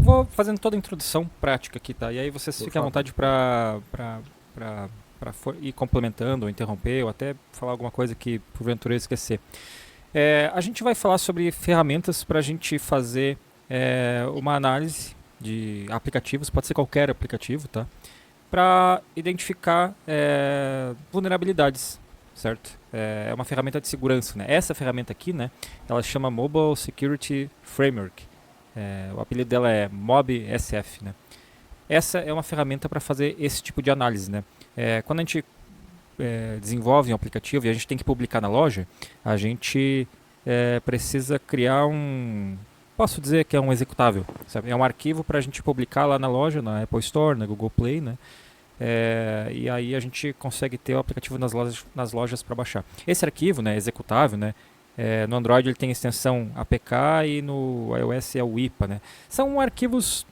vou fazendo toda a introdução prática aqui, tá? E aí vocês fiquem à vontade para ir complementando ou interromper ou até falar alguma coisa que porventura eu esquecer. A gente vai falar sobre ferramentas para a gente fazer uma análise de aplicativos, pode ser qualquer aplicativo, tá? Para identificar vulnerabilidades, certo? É uma ferramenta de segurança, né? Essa ferramenta aqui, né? Ela chama Mobile Security Framework. O apelido dela é MobSF, né? Essa é uma ferramenta para fazer esse tipo de análise, né? Quando a gente desenvolve um aplicativo e a gente tem que publicar na loja, a gente precisa criar posso dizer que é um executável, sabe? É um arquivo para a gente publicar lá na loja, na Apple Store, na Google Play, né? E aí a gente consegue ter o aplicativo nas lojas para baixar. Esse arquivo, né, executável, né, no Android ele tem a extensão APK e no iOS é o IPA, né? São arquivos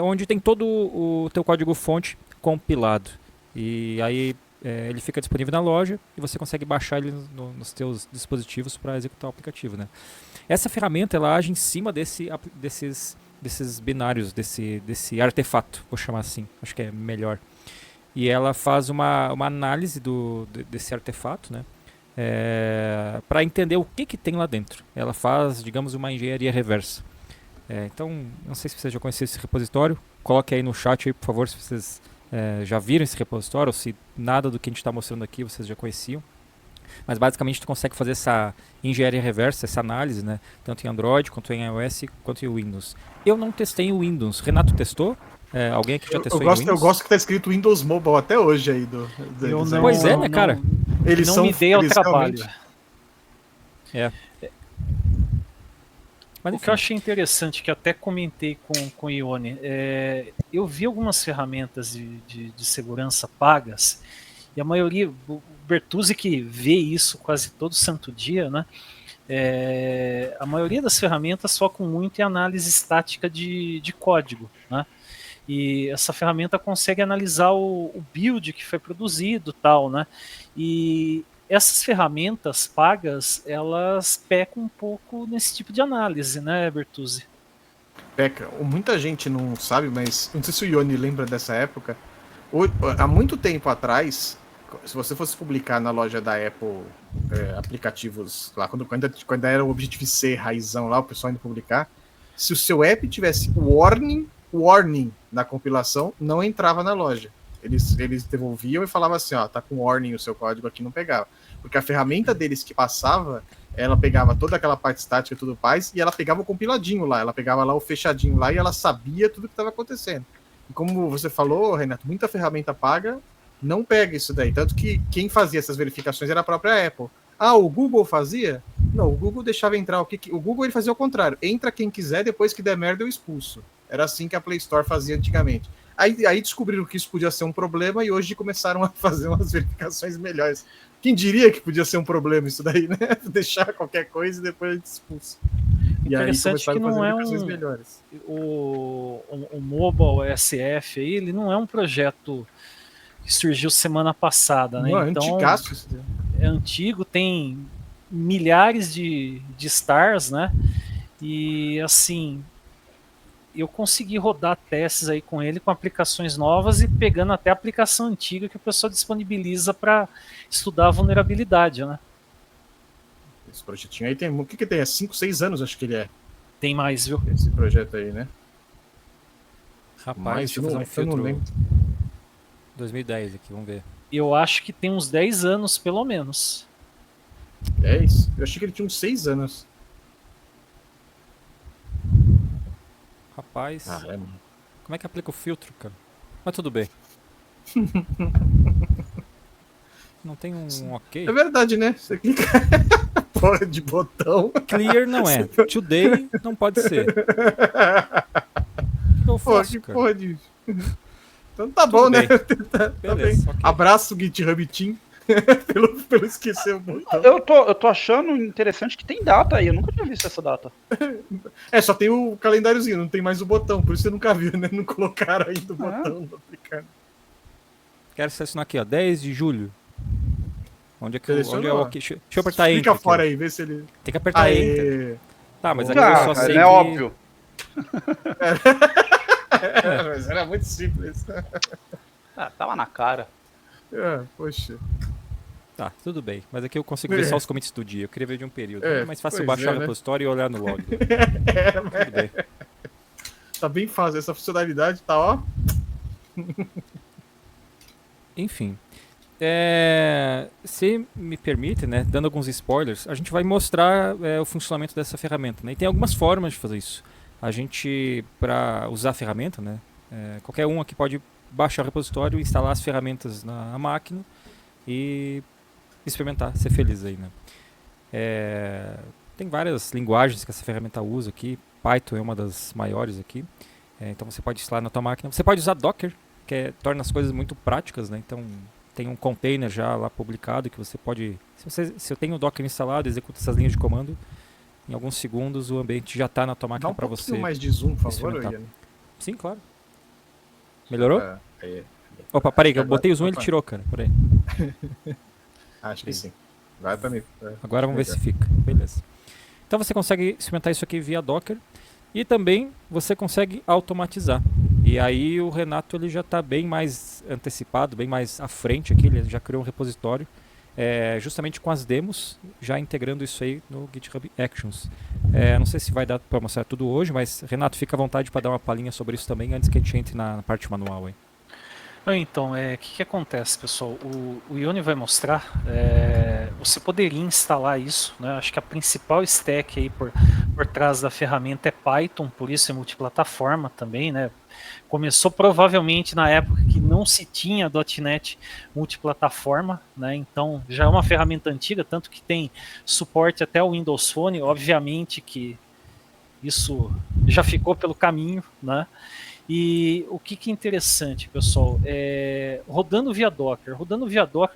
onde tem todo o teu código-fonte compilado. E aí ele fica disponível na loja e você consegue baixar ele nos teus dispositivos para executar o aplicativo, né? Essa ferramenta ela age em cima desses binários, desse artefato, vou chamar assim, acho que é melhor. E ela faz uma análise desse artefato, né? Para entender o que tem lá dentro. Ela faz, digamos, uma engenharia reversa. Então, não sei se vocês já conheceram esse repositório. Coloque aí no chat, aí, por favor, se vocês já viram esse repositório, ou se nada do que a gente está mostrando aqui vocês já conheciam. Mas basicamente tu consegue fazer essa engenharia reversa, essa análise, né? Tanto em Android, quanto em iOS, quanto em Windows. Eu não testei o Windows. Renato testou? Alguém aqui já testou em Windows? Eu gosto que tá escrito Windows Mobile até hoje aí. Pois é, né, cara? Eles não me dei ao trabalho. Mas, o que eu achei interessante, que até comentei com o Ione, eu vi algumas ferramentas de segurança pagas, e a maioria, o Bertuzzi que vê isso quase todo santo dia, né? A maioria das ferramentas focam muito em análise estática de código, né? E essa ferramenta consegue analisar o build que foi produzido, tal, né? E essas ferramentas pagas, elas pecam um pouco nesse tipo de análise, né, Bertuzzi? Peca. Muita gente não sabe, mas não sei se o Ione lembra dessa época. Há muito tempo atrás, se você fosse publicar na loja da Apple aplicativos lá, quando era o Objective-C raizão lá, o pessoal indo publicar, se o seu app tivesse warning na compilação, não entrava na loja. Eles devolviam e falavam assim, ó, tá com warning o seu código aqui, não pegava. Porque a ferramenta deles que passava, ela pegava toda aquela parte estática e tudo mais, e ela pegava o compiladinho lá, ela pegava lá o fechadinho lá, e ela sabia tudo que estava acontecendo. E como você falou, Renato, muita ferramenta paga não pega isso daí. Tanto que quem fazia essas verificações era a própria Apple. O Google fazia? Não, o Google deixava entrar o Google ele fazia o contrário. Entra quem quiser, depois que der merda eu expulso. Era assim que a Play Store fazia antigamente. Aí descobriram que isso podia ser um problema e hoje começaram a fazer umas verificações melhores. Quem diria que podia ser um problema isso daí, né? Deixar qualquer coisa e depois a gente expulsa. E aí começaram que a fazer não verificações melhores. O Mobile SF aí, ele não é um projeto que surgiu semana passada, né? Não, então, antigaço. É antigo, tem milhares de stars, né? E assim, eu consegui rodar testes aí com ele, com aplicações novas e pegando até a aplicação antiga que o pessoal disponibiliza para estudar a vulnerabilidade, né? Esse projetinho aí tem... O que tem? 5, 6 anos, acho que ele é. Tem mais, viu? Esse projeto aí, né? Rapaz, deixa eu fazer um filtro 2010 aqui, vamos ver. Eu acho que tem uns 10 anos, pelo menos. 10? Eu achei que ele tinha uns 6 anos. Rapaz, como é que aplica o filtro, cara? Mas tudo bem. Não tem um ok? É verdade, né? Você clica porra de botão. Clear não é. Today não pode ser. O que eu faço, que cara? porra de... Então tá bom, né? Beleza, tá okay. Abraço, GitHub Team. pelo esquecer o botão. Eu tô achando interessante que tem data aí. Eu nunca tinha visto essa data. Só tem o calendáriozinho, não tem mais o botão. Por isso você nunca viu, né? Não colocaram ainda o botão no aplicado. Quero selecionar aqui, ó. 10 de julho. Onde é o ok? Deixa eu apertar Enter. Fica aqui, fora aí, vê se ele... Tem que apertar Enter. Tá, mas aqui cara, eu só sei é óbvio. Mas era muito simples. Ah, tava na cara. Poxa. Tá, tudo bem. Mas aqui eu consigo ver só os commits do dia. Eu queria ver de um período. É mais fácil pois baixar o né? repositório e olhar no log. Tudo bem. Tá bem fácil. Essa funcionalidade tá, ó. Enfim. Se me permite, né, dando alguns spoilers, a gente vai mostrar o funcionamento dessa ferramenta, né? E tem algumas formas de fazer isso. A gente, para usar a ferramenta, né, qualquer um aqui pode baixar o repositório, instalar as ferramentas na máquina e experimentar, ser feliz aí, né? Tem várias linguagens que essa ferramenta usa aqui. Python é uma das maiores aqui. Então você pode instalar na tua máquina. Você pode usar Docker, que torna as coisas muito práticas, né? Então tem um container já lá publicado que você pode... Se eu tenho o Docker instalado, executa essas linhas de comando, em alguns segundos o ambiente já está na tua máquina para você. Dá um pouquinho mais de zoom, por favor, experimentar. Ian. Sim, claro. Melhorou? Aí. Opa, peraí, que eu Agora- botei o zoom e ele opa. tirou, cara. Peraí. Acho que sim. Vai pra mim. Agora vamos ver se fica. Beleza. Então você consegue experimentar isso aqui via Docker e também você consegue automatizar. E aí o Renato ele já está bem mais antecipado, bem mais à frente aqui, ele já criou um repositório justamente com as demos, já integrando isso aí no GitHub Actions. Não sei se vai dar para mostrar tudo hoje, mas Renato, fica à vontade para dar uma palhinha sobre isso também antes que a gente entre na parte manual aí. Então, o que acontece, pessoal? O Ione vai mostrar, você poderia instalar isso, né? Acho que a principal stack aí por trás da ferramenta é Python, por isso é multiplataforma também, né? Começou provavelmente na época que não se tinha .NET multiplataforma, né? Então já é uma ferramenta antiga, tanto que tem suporte até o Windows Phone, obviamente que isso já ficou pelo caminho, né? E o que é interessante, pessoal, rodando via Docker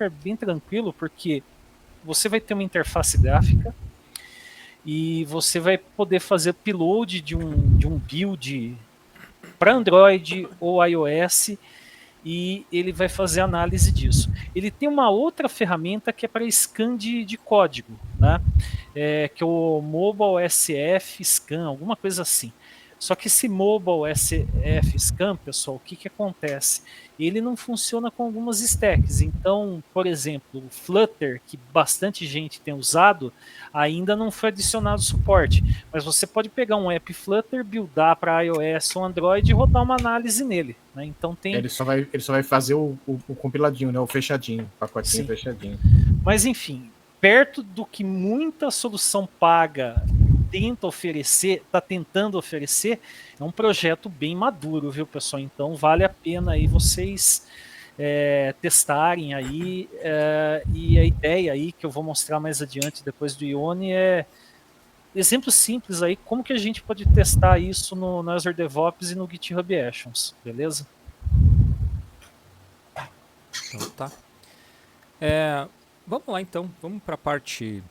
é bem tranquilo, porque você vai ter uma interface gráfica e você vai poder fazer upload de um build para Android ou iOS e ele vai fazer análise disso. Ele tem uma outra ferramenta que é para scan de código, né? Que é o Mobile SF Scan, alguma coisa assim. Só que esse Mobile SF Scan, pessoal, o que acontece? Ele não funciona com algumas stacks. Então, por exemplo, o Flutter, que bastante gente tem usado, ainda não foi adicionado suporte. Mas você pode pegar um app Flutter, buildar para iOS ou Android e rodar uma análise nele. Né? Então tem... Ele só vai fazer o compiladinho, né? O fechadinho, o pacotinho. Sim. Fechadinho. Mas enfim, perto do que muita solução paga está tentando oferecer, é um projeto bem maduro, viu, pessoal? Então vale a pena aí vocês testarem aí, e a ideia aí que eu vou mostrar mais adiante depois do Ione é exemplos simples aí, como que a gente pode testar isso no Azure DevOps e no GitHub Actions, beleza? Então tá. Vamos lá então, vamos para a parte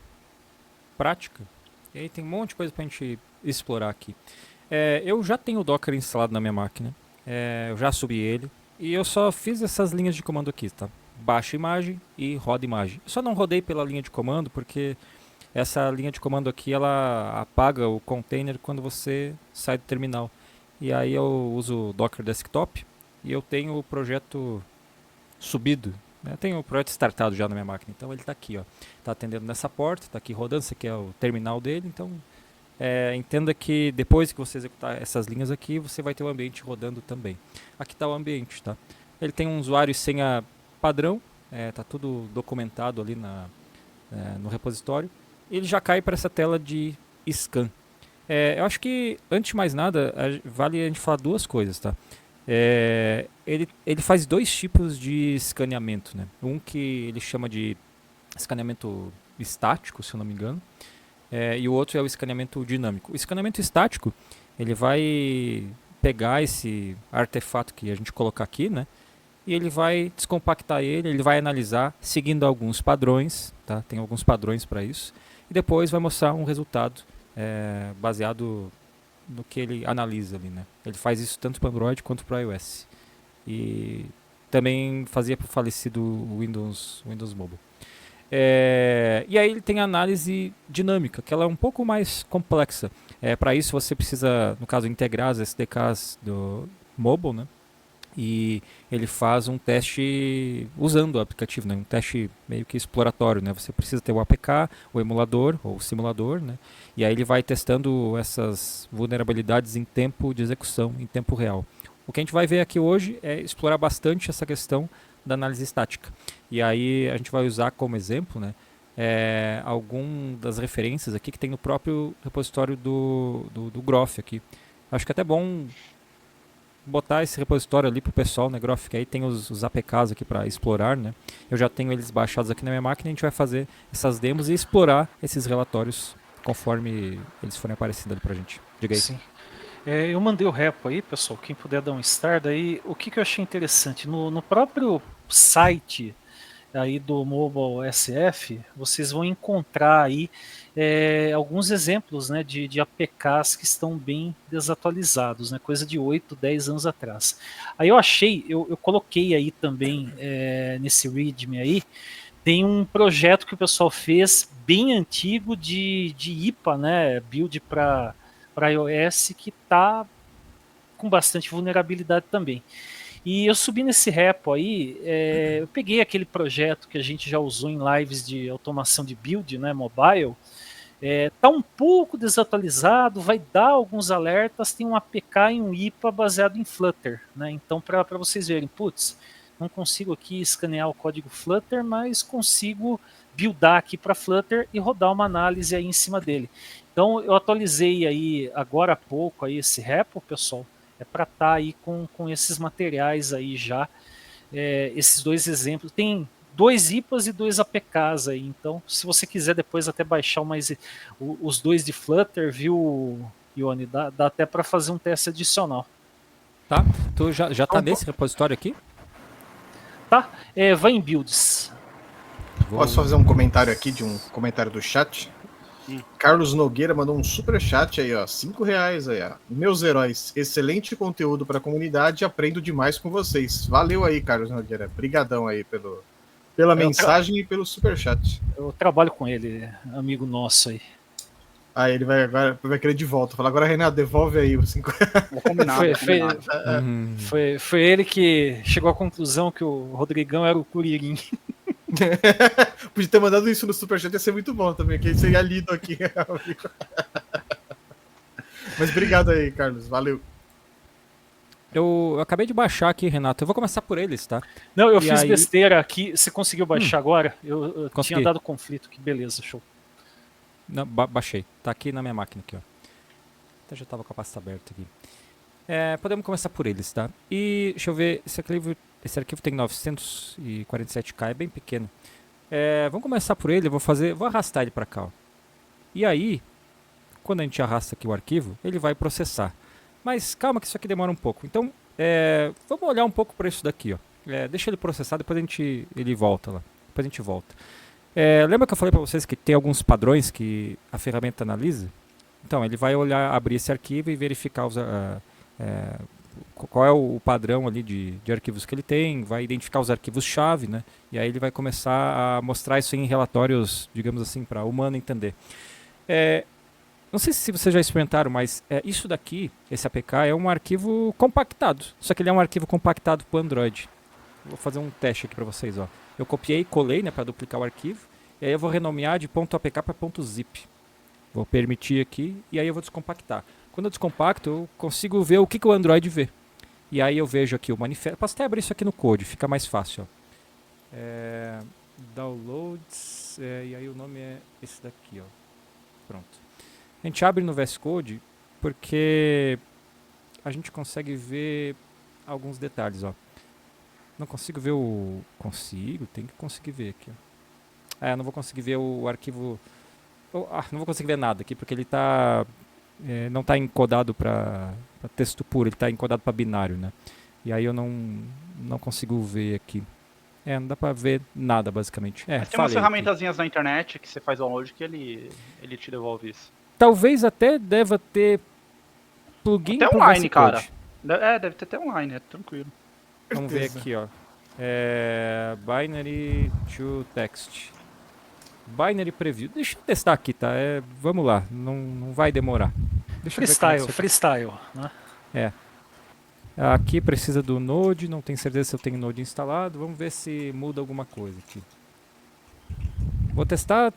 prática. E aí tem um monte de coisa para a gente explorar aqui. Eu já tenho o Docker instalado na minha máquina, eu já subi ele e eu só fiz essas linhas de comando aqui, tá? Baixa imagem e roda imagem. Eu só não rodei pela linha de comando porque essa linha de comando aqui ela apaga o container quando você sai do terminal. E aí eu uso o Docker Desktop e eu tenho o projeto subido. Eu tenho o projeto startado já na minha máquina, então ele está aqui, ó, está atendendo nessa porta, está aqui rodando, esse aqui é o terminal dele, então entenda que depois que você executar essas linhas aqui, você vai ter o ambiente rodando também. Aqui está o ambiente, tá? Ele tem um usuário e senha padrão, está tudo documentado ali no repositório, e ele já cai para essa tela de scan. Eu acho que, antes de mais nada, vale a gente falar duas coisas, tá? Ele faz dois tipos de escaneamento, né? Um que ele chama de escaneamento estático, se eu não me engano, e o outro é o escaneamento dinâmico. O escaneamento estático, ele vai pegar esse artefato que a gente colocar aqui, né? E ele vai descompactar ele vai analisar seguindo alguns padrões, tá? Tem alguns padrões para isso, e depois vai mostrar um resultado baseado no que ele analisa ali, né? Ele faz isso tanto para Android quanto para iOS. E também fazia para o falecido Windows Mobile. E aí ele tem a análise dinâmica, que ela é um pouco mais complexa. Para isso você precisa, no caso, integrar as SDKs mobile, né? E ele faz um teste usando o aplicativo, né? Um teste meio que exploratório, né? Você precisa ter o APK, o emulador ou o simulador, né? E aí ele vai testando essas vulnerabilidades em tempo de execução, em tempo real. O que a gente vai ver aqui hoje é explorar bastante essa questão da análise estática. E aí a gente vai usar como exemplo, né? Algum das referências aqui que tem no próprio repositório do Groff aqui. Acho que é até bom botar esse repositório ali pro pessoal, né, Groff, que aí tem os APKs aqui para explorar, né? Eu já tenho eles baixados aqui na minha máquina, a gente vai fazer essas demos e explorar esses relatórios conforme eles forem aparecendo ali pra gente. Diga aí. Sim. Eu mandei o repo aí, pessoal, quem puder dar um start aí. O que eu achei interessante, no próprio site aí do Mobile SF, vocês vão encontrar aí alguns exemplos, né, de APKs que estão bem desatualizados, né, coisa de 8, 10 anos atrás. Aí eu achei, eu coloquei aí também nesse README aí, tem um projeto que o pessoal fez bem antigo de IPA, né, build para iOS, que está com bastante vulnerabilidade também. E eu subi nesse repo aí, eu peguei aquele projeto que a gente já usou em lives de automação de build, né, mobile, tá um pouco desatualizado, vai dar alguns alertas, tem um APK e um IPA baseado em Flutter, né, então para vocês verem, putz, não consigo aqui escanear o código Flutter, mas consigo buildar aqui para Flutter e rodar uma análise aí em cima dele. Então eu atualizei aí agora há pouco aí esse repo, pessoal, para estar aí com esses materiais aí já, esses dois exemplos. Tem 2 IPAs e 2 APKs aí, então se você quiser depois até baixar os 2 de Flutter, viu, Ione, dá até para fazer um teste adicional. Tá? Tu já tá nesse repositório aqui? Tá? Vai em builds. Posso fazer um comentário aqui de um comentário do chat? Carlos Nogueira mandou um super chat aí, ó, R$5 aí, ó. Meus heróis, excelente conteúdo para a comunidade, aprendo demais com vocês. Valeu aí, Carlos Nogueira. Brigadão aí pela mensagem e pelo super chat. Eu trabalho com ele, amigo nosso aí. Aí ele vai querer de volta. Fala, agora, Renato, devolve aí os 5. Foi ele que chegou à conclusão que o Rodrigão era o Curirim. Podia ter mandado isso no superchat, ia ser muito bom também, que seria lido aqui. Mas obrigado aí, Carlos, valeu. Eu acabei de baixar aqui, Renato. Eu vou começar por eles, tá? Não, eu fiz besteira aqui. Você conseguiu baixar agora? Eu Consegui. tinha dado conflito, que beleza, show. Não, baixei. Tá aqui na minha máquina aqui, ó. Até já tava com a pasta aberta aqui. Podemos começar por eles, tá? E deixa eu ver, esse arquivo tem 947K, é bem pequeno. Vamos começar por ele, vou arrastar ele para cá, ó. E aí, quando a gente arrasta aqui o arquivo, ele vai processar. Mas calma que isso aqui demora um pouco. Então, vamos olhar um pouco para isso daqui, ó. Deixa ele processar, depois ele volta lá. Depois a gente volta. Lembra que eu falei para vocês que tem alguns padrões que a ferramenta analisa? Então, ele vai abrir esse arquivo e verificar qual é o padrão ali de arquivos que ele tem, vai identificar os arquivos-chave, né? E aí ele vai começar a mostrar isso em relatórios, digamos assim, para o humano entender. Não sei se vocês já experimentaram, mas isso daqui, esse APK, é um arquivo compactado. Só que ele é um arquivo compactado para o Android. Vou fazer um teste aqui para vocês, ó. Eu copiei e colei, né, para duplicar o arquivo. E aí eu vou renomear de .apk para .zip. Vou permitir aqui e aí eu vou descompactar. Quando eu descompacto, eu consigo ver o que o Android vê. E aí eu vejo aqui o manifesto. Posso até abrir isso aqui no code, fica mais fácil. Ó. Downloads, e aí o nome é esse daqui, ó. Pronto. A gente abre no VS Code porque a gente consegue ver alguns detalhes, ó. Não consigo ver o... Consigo? Tem que conseguir ver aqui, ó. Não vou conseguir ver o arquivo... não vou conseguir ver nada aqui porque ele tá... não está encodado para texto puro, ele está encodado para binário, né? E aí eu não consigo ver aqui. Não dá para ver nada, basicamente. Mas tem umas ferramentazinhas na internet que você faz download que ele te devolve isso. Talvez até deva ter plugin até online, cara. Deve ter até online, é tranquilo. Vamos ver aqui, ó. Binary to text. Binary Preview. Deixa eu testar aqui, tá? Vamos lá, não vai demorar. Deixa freestyle, né? Aqui precisa do Node, não tenho certeza se eu tenho Node instalado. Vamos ver se muda alguma coisa aqui. Vou testar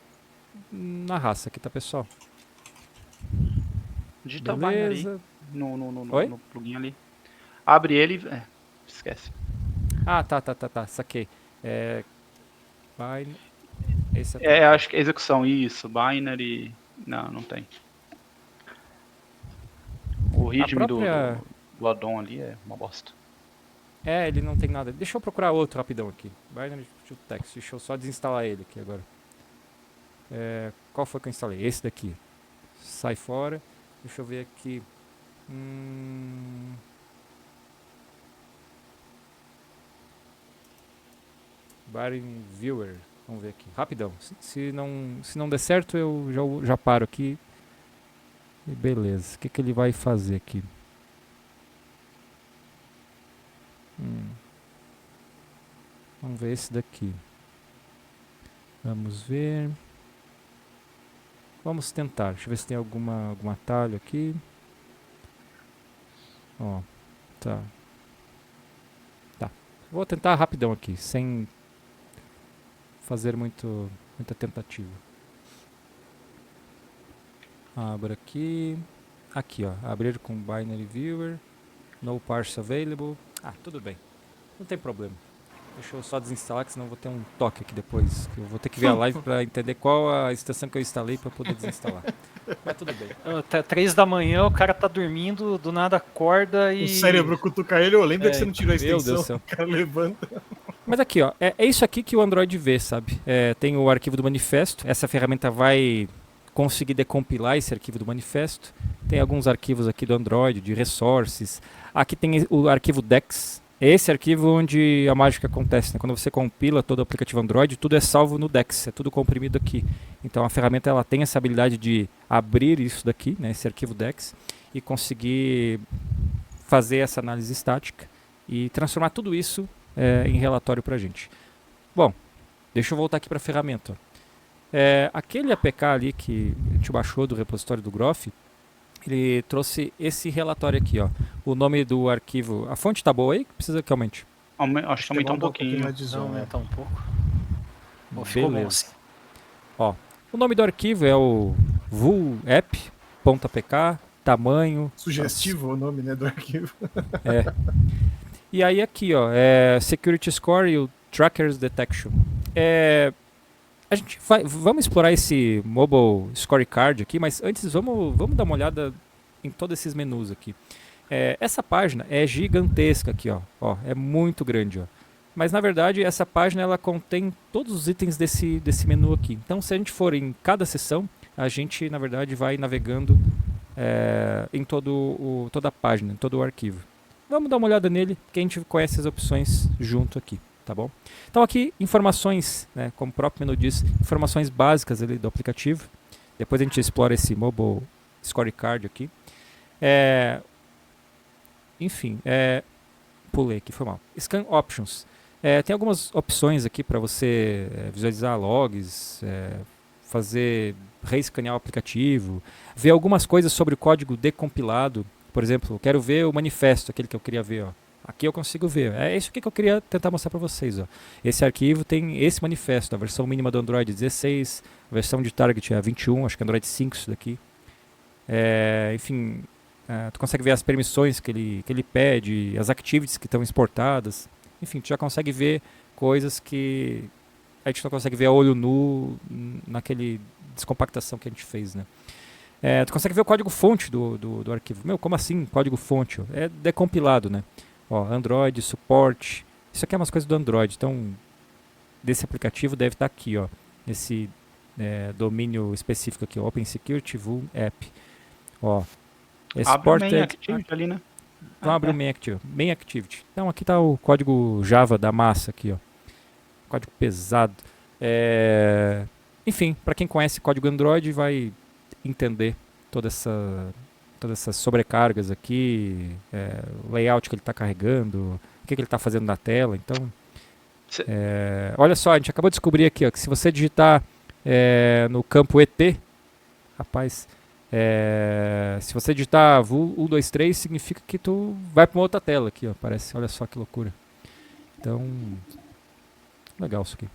na raça aqui, tá, pessoal? Digita binary aí, Beleza. no Oi? no plugin ali. Abre ele. Esquece. Ah, tá, saquei. Esse é Acho que é execução, isso. Binary. Não tem. O readme própria- do addon ali é uma bosta. ele não tem nada. Deixa eu procurar outro rapidão aqui. Binary to Text. Deixa eu só desinstalar ele aqui agora. Qual foi que eu instalei? Esse daqui. Sai fora. Deixa eu ver aqui. Binary Viewer. Vamos ver aqui. Rapidão. Se não der certo, eu já paro aqui. E beleza. O que ele vai fazer aqui? Vamos ver esse daqui. Vamos ver. Vamos tentar. Deixa eu ver se tem algum atalho aqui. Ó, tá. Vou tentar rapidão aqui, sem fazer muita tentativa. Abra aqui. Aqui, ó. Abrir com Binary Viewer. No parse available. Tudo bem. Não tem problema. Deixa eu só desinstalar, que senão eu vou ter um toque aqui depois. Que eu vou ter que ver a live para entender qual a extensão que eu instalei para poder desinstalar. Mas tudo bem. Até 3 da manhã, o cara tá dormindo, do nada acorda e... O cérebro cutuca ele, lembra que você não tirou a Meu Deus extensão, do céu. o cara levanta. Mas aqui, ó, é isso aqui que o Android vê, sabe? Tem o arquivo do manifesto, essa ferramenta vai conseguir decompilar esse arquivo do manifesto. Tem alguns arquivos aqui do Android, de resources. Aqui tem o arquivo DEX. É esse arquivo onde a mágica acontece, né? Quando você compila todo o aplicativo Android, tudo é salvo no DEX, é tudo comprimido aqui. Então a ferramenta ela tem essa habilidade de abrir isso daqui, né, esse arquivo DEX, e conseguir fazer essa análise estática e transformar tudo isso em relatório para a gente. Bom, deixa eu voltar aqui para a ferramenta. Aquele APK ali que a gente baixou do repositório do Groff, ele trouxe esse relatório aqui, ó. O nome do arquivo. A fonte tá boa aí? Precisa que aumente. Acho que aumentar um pouquinho. mais de Não, zoom, né? aumentar um pouco. Bom, ficou bom Beleza. assim. Ó, o nome do arquivo é o vuapp.apk, tamanho. Sugestivo o nome, né, do arquivo. E aí aqui, ó, Security Score e o Trackers Detection. A gente vamos explorar esse Mobile Scorecard aqui, mas antes vamos dar uma olhada em todos esses menus aqui. Essa página é gigantesca aqui, ó, é muito grande, ó. Mas na verdade essa página ela contém todos os itens desse menu aqui. Então se a gente for em cada seção, a gente na verdade vai navegando em toda a página, em todo o arquivo. Vamos dar uma olhada nele, que a gente conhece as opções junto aqui. Tá bom? Então aqui, informações, né, como o próprio menu diz, informações básicas ali do aplicativo. Depois a gente explora esse Mobile Scorecard aqui. Enfim, pulei aqui, foi mal. Scan Options. Tem algumas opções aqui para você visualizar logs, reescanear o aplicativo, ver algumas coisas sobre o código decompilado. Por exemplo, quero ver o manifesto, aquele que eu queria ver, ó. Aqui eu consigo ver. É isso que eu queria tentar mostrar para vocês. Ó. Esse arquivo tem esse manifesto, a versão mínima do Android 16, a versão de target é 21, acho que é Android 5 isso daqui. Enfim, tu consegue ver as permissões que ele pede, as activities que estão exportadas. Enfim, tu já consegue ver coisas que a gente não consegue ver a olho nu naquele descompactação que a gente fez, né? Tu consegue ver o código fonte do arquivo. Meu, como assim código fonte? Ó? É decompilado, né? Ó, Android, suporte. Isso aqui é umas coisas do Android. Então, desse aplicativo deve estar aqui, ó. Nesse domínio específico aqui, ó, Open Security Vuln App. Ó, Abre o main activity ali, né? Então abre o main activity. Então aqui está o código Java da massa aqui, ó. Código pesado. Enfim, para quem conhece código Android vai entender todas essas sobrecargas aqui, o layout que ele está carregando, o que ele está fazendo na tela. Então, olha só, a gente acabou de descobrir aqui, ó, que se você digitar no campo ET, rapaz, Se você digitar VU123, significa que tu vai para uma outra tela aqui, ó, parece. Olha só que loucura. Então, legal isso aqui.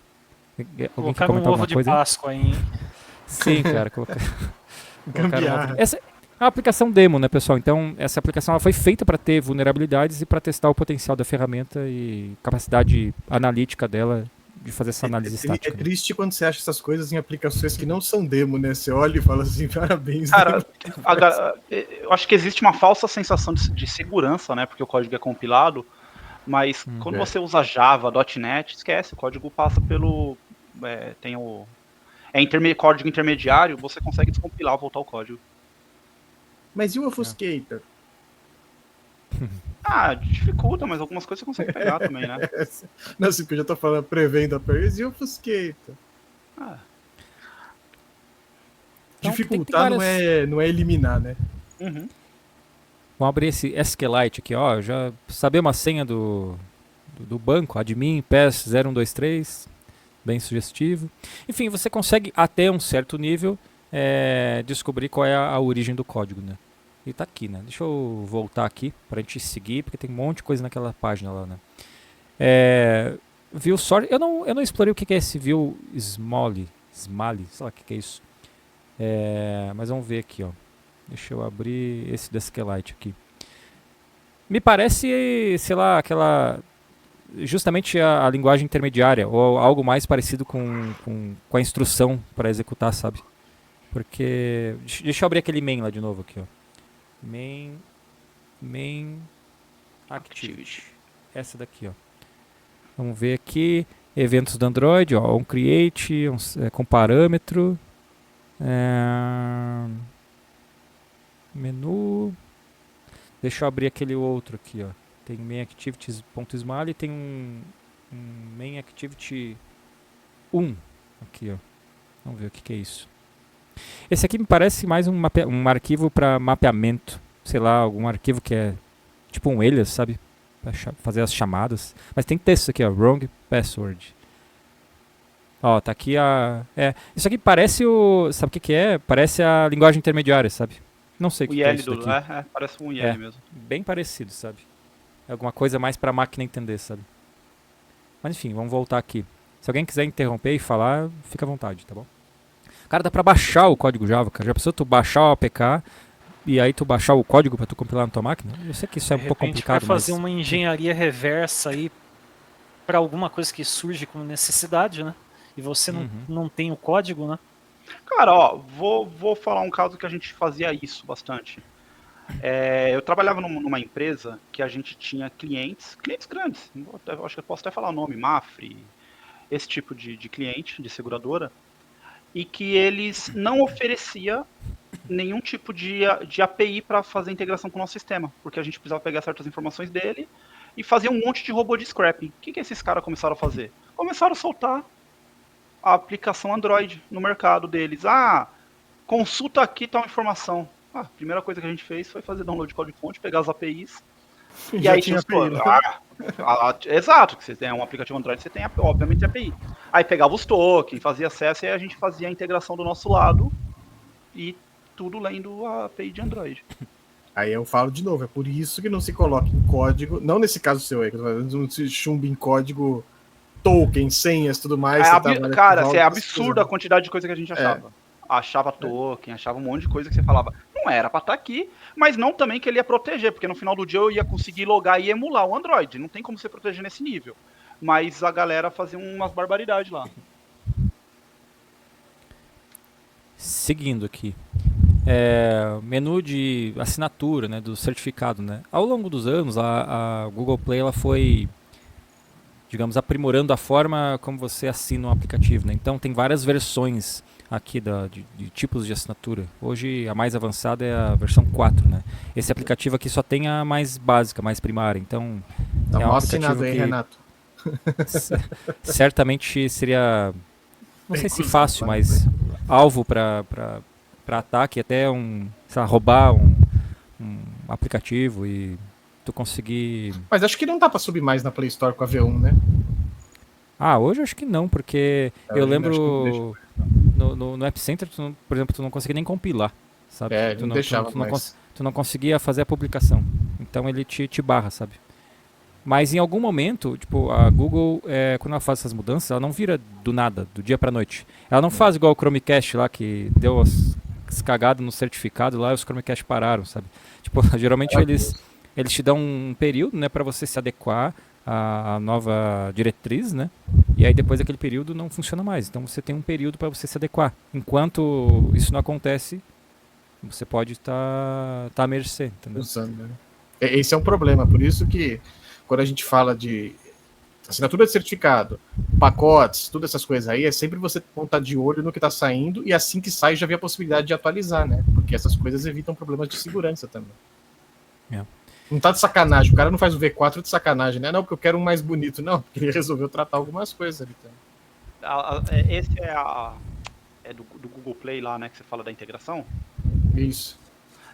Alguém quer Colocar um comentar ovo alguma de coisa aí? Páscoa aí, hein? Sim, cara, colocaram um Gambiarra. ovo. Essa é uma aplicação demo, né, pessoal? Então, essa aplicação ela foi feita para ter vulnerabilidades e para testar o potencial da ferramenta e capacidade analítica dela de fazer essa análise É estática. né? triste quando você acha essas coisas em aplicações que não são demo, né? Você olha e fala assim, parabéns. Cara, eu acho que existe uma falsa sensação de segurança, né? Porque o código é compilado, mas quando É. você usa Java, .NET, esquece, o código passa pelo... tem o... código intermediário, você consegue descompilar, voltar o código. Mas e o Obfuscator? Dificulta, mas algumas coisas você consegue pegar também, né? Não, assim, porque eu já tô falando, prevendo a pergunta. E o Obfuscator? Ah, Então, Dificultar tem várias- não é eliminar, né? uhum. Vamos abrir esse SQLite aqui, ó. Já saber uma senha do banco, admin, PES 0123, bem sugestivo. Enfim, você consegue até um certo nível descobrir qual é a origem do código, né? E tá aqui, né? Deixa eu voltar aqui pra gente seguir, porque tem um monte de coisa naquela página lá, né? View Source, eu não explorei o que é esse View Smalley, sei lá o que é isso. Mas vamos ver aqui, ó. Deixa eu abrir esse da SQLite aqui. Me parece, sei lá, justamente a linguagem intermediária, ou algo mais parecido com a instrução para executar, sabe? Porque... Deixa eu abrir aquele main lá de novo aqui, ó. Main activity. Essa daqui, ó. Vamos ver aqui. Eventos do Android, ó. OnCreate, com parâmetro. Menu. Deixa eu abrir aquele outro aqui, ó. Tem main activities.smiley e tem um main activity 1 aqui, ó. Vamos ver o que é isso. Esse aqui me parece mais um arquivo para mapeamento, sei lá, algum arquivo que é tipo um alias, sabe? Pra fazer as chamadas. Mas tem texto aqui, ó, wrong password. Ó, tá aqui isso aqui parece sabe o que é? Parece a linguagem intermediária, sabe? Não sei o O que é IL isso do... daqui. parece um IL mesmo. Bem parecido, sabe? É alguma coisa mais pra máquina entender, sabe? Mas enfim, vamos voltar aqui. Se alguém quiser interromper e falar, fica à vontade, tá bom? Cara, dá pra baixar o código Java, cara. Já pensou tu baixar o APK e aí tu baixar o código pra tu compilar na tua máquina? Eu sei que isso é um pouco complicado, vai fazer mas... uma engenharia reversa aí para alguma coisa que surge como necessidade, né? E você não tem o código, né? Cara, ó, vou falar um caso que a gente fazia isso bastante. Eu trabalhava numa empresa que a gente tinha clientes grandes, acho que eu posso até falar o nome, Mafre, esse tipo de cliente, de seguradora, e que eles não oferecia nenhum tipo de API para fazer integração com o nosso sistema, porque a gente precisava pegar certas informações dele e fazer um monte de robô de scrapping. O que esses caras começaram a fazer? Começaram a soltar a aplicação Android no mercado deles. Consulta aqui tal informação. A primeira coisa que a gente fez foi fazer download de código-fonte, pegar as APIs. E Já aí tinha tinha API, né? exato, que você tem um aplicativo Android, você tem obviamente API. Aí pegava os tokens, fazia acesso e a gente fazia a integração do nosso lado e tudo lendo a API de Android. Aí eu falo de novo, é por isso que não se coloca em código, não nesse caso seu aí, não se chumba em código token, senhas, tudo mais. Cara, é absurdo a quantidade de coisa que a gente achava. Achava token, achava um monte de coisa que você falava. Não era pra estar aqui, mas não também que ele ia proteger, porque no final do dia eu ia conseguir logar e emular o Android. Não tem como você proteger nesse nível. Mas a galera fazia umas barbaridades lá. Seguindo aqui. Menu de assinatura, né, do certificado, né? Ao longo dos anos, a Google Play ela foi, digamos, aprimorando a forma como você assina um aplicativo, né? Então tem várias versões aqui de tipos de assinatura. Hoje a mais avançada é a versão 4, né? Esse aplicativo aqui só tem a mais básica, mais primária. Então Tá é um mal aplicativo assinado aí, que Renato. certamente seria, não sei se Recurso, fácil, vai. mas alvo para ataque, até sei lá, roubar um aplicativo e tu conseguir... Mas acho que não dá pra subir mais na Play Store com a V1, né? Hoje eu acho que não, porque eu hoje lembro acho que não no App Center, por exemplo, tu não conseguia nem compilar. sabe? Ele não deixava mais. Tu não conseguia fazer a publicação. Então ele te barra, sabe? Mas em algum momento, tipo, a Google, quando ela faz essas mudanças, ela não vira do nada, do dia pra noite. Ela não faz igual o Chromecast lá, que deu as cagadas no certificado lá e os Chromecast pararam, sabe? Tipo, geralmente eles te dão um período, né, pra você se adequar à nova diretriz, né? E aí depois daquele período não funciona mais. Então você tem um período pra você se adequar. Enquanto isso não acontece, você pode estar à mercê, entendeu? Usando, né? Esse é um problema, por isso que quando a gente fala de assinatura de certificado, pacotes, todas essas coisas aí, é sempre você estar de olho no que está saindo e assim que sai já vê a possibilidade de atualizar, né? Porque essas coisas evitam problemas de segurança também. É. Não tá de sacanagem, o cara não faz o V4 de sacanagem, né? Não, porque eu quero um mais bonito, não, porque ele resolveu tratar algumas coisas ali também. Esse é do Google Play lá, né, que você fala da integração. Isso.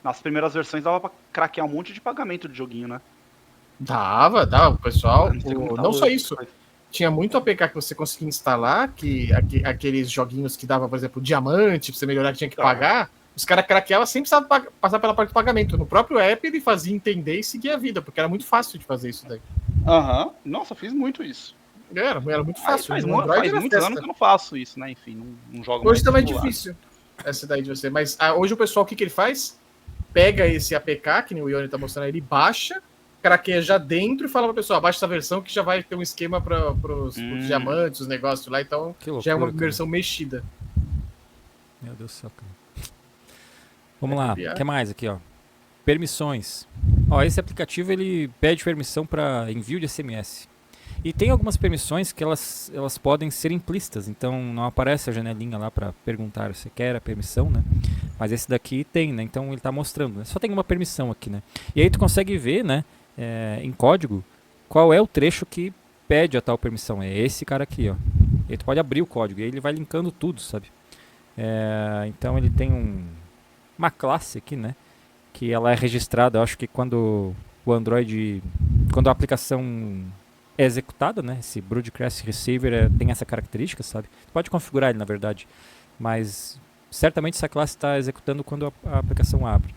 Nas primeiras versões dava pra craquear um monte de pagamento de joguinho, né? Dava, o pessoal. Não só hoje, isso. Tinha muito APK que você conseguia instalar, que aqueles joguinhos que dava, por exemplo, diamante, pra você melhorar que tinha que pagar, os caras craqueavam sem precisar passar pela parte de pagamento. No próprio app ele fazia entender e seguir a vida, porque era muito fácil de fazer isso daí. Nossa, eu fiz muito isso. Era muito fácil. Faz muitos anos que eu não faço isso, né? Enfim, não jogo hoje mais também é celular. difícil essa daí de você. Mas hoje o pessoal, o que ele faz? Pega esse APK, que nem o Ione tá mostrando aí, ele baixa, craqueia já dentro e fala pra pessoa, baixa essa versão que já vai ter um esquema pros diamantes, os negócios lá, então Que loucura, já é uma cara. versão mexida. Meu Deus do céu, cara. Vamos lá, o que mais aqui, ó? Permissões. Ó, esse aplicativo ele pede permissão para envio de SMS. E tem algumas permissões que elas podem ser implícitas, então não aparece a janelinha lá para perguntar se quer a permissão, né? Mas esse daqui tem, né? Então ele está mostrando, né? Só tem uma permissão aqui, né? E aí tu consegue ver, né? Em código, qual é o trecho que pede a tal permissão. É esse cara aqui, ó. E aí tu pode abrir o código e aí ele vai linkando tudo, sabe? Então ele tem uma classe aqui, né? Que ela é registrada, eu acho que quando o Android, quando a aplicação é executada, né? Esse Broadcast Receiver tem essa característica, sabe? Tu pode configurar ele, na verdade, mas certamente essa classe está executando quando a aplicação abre.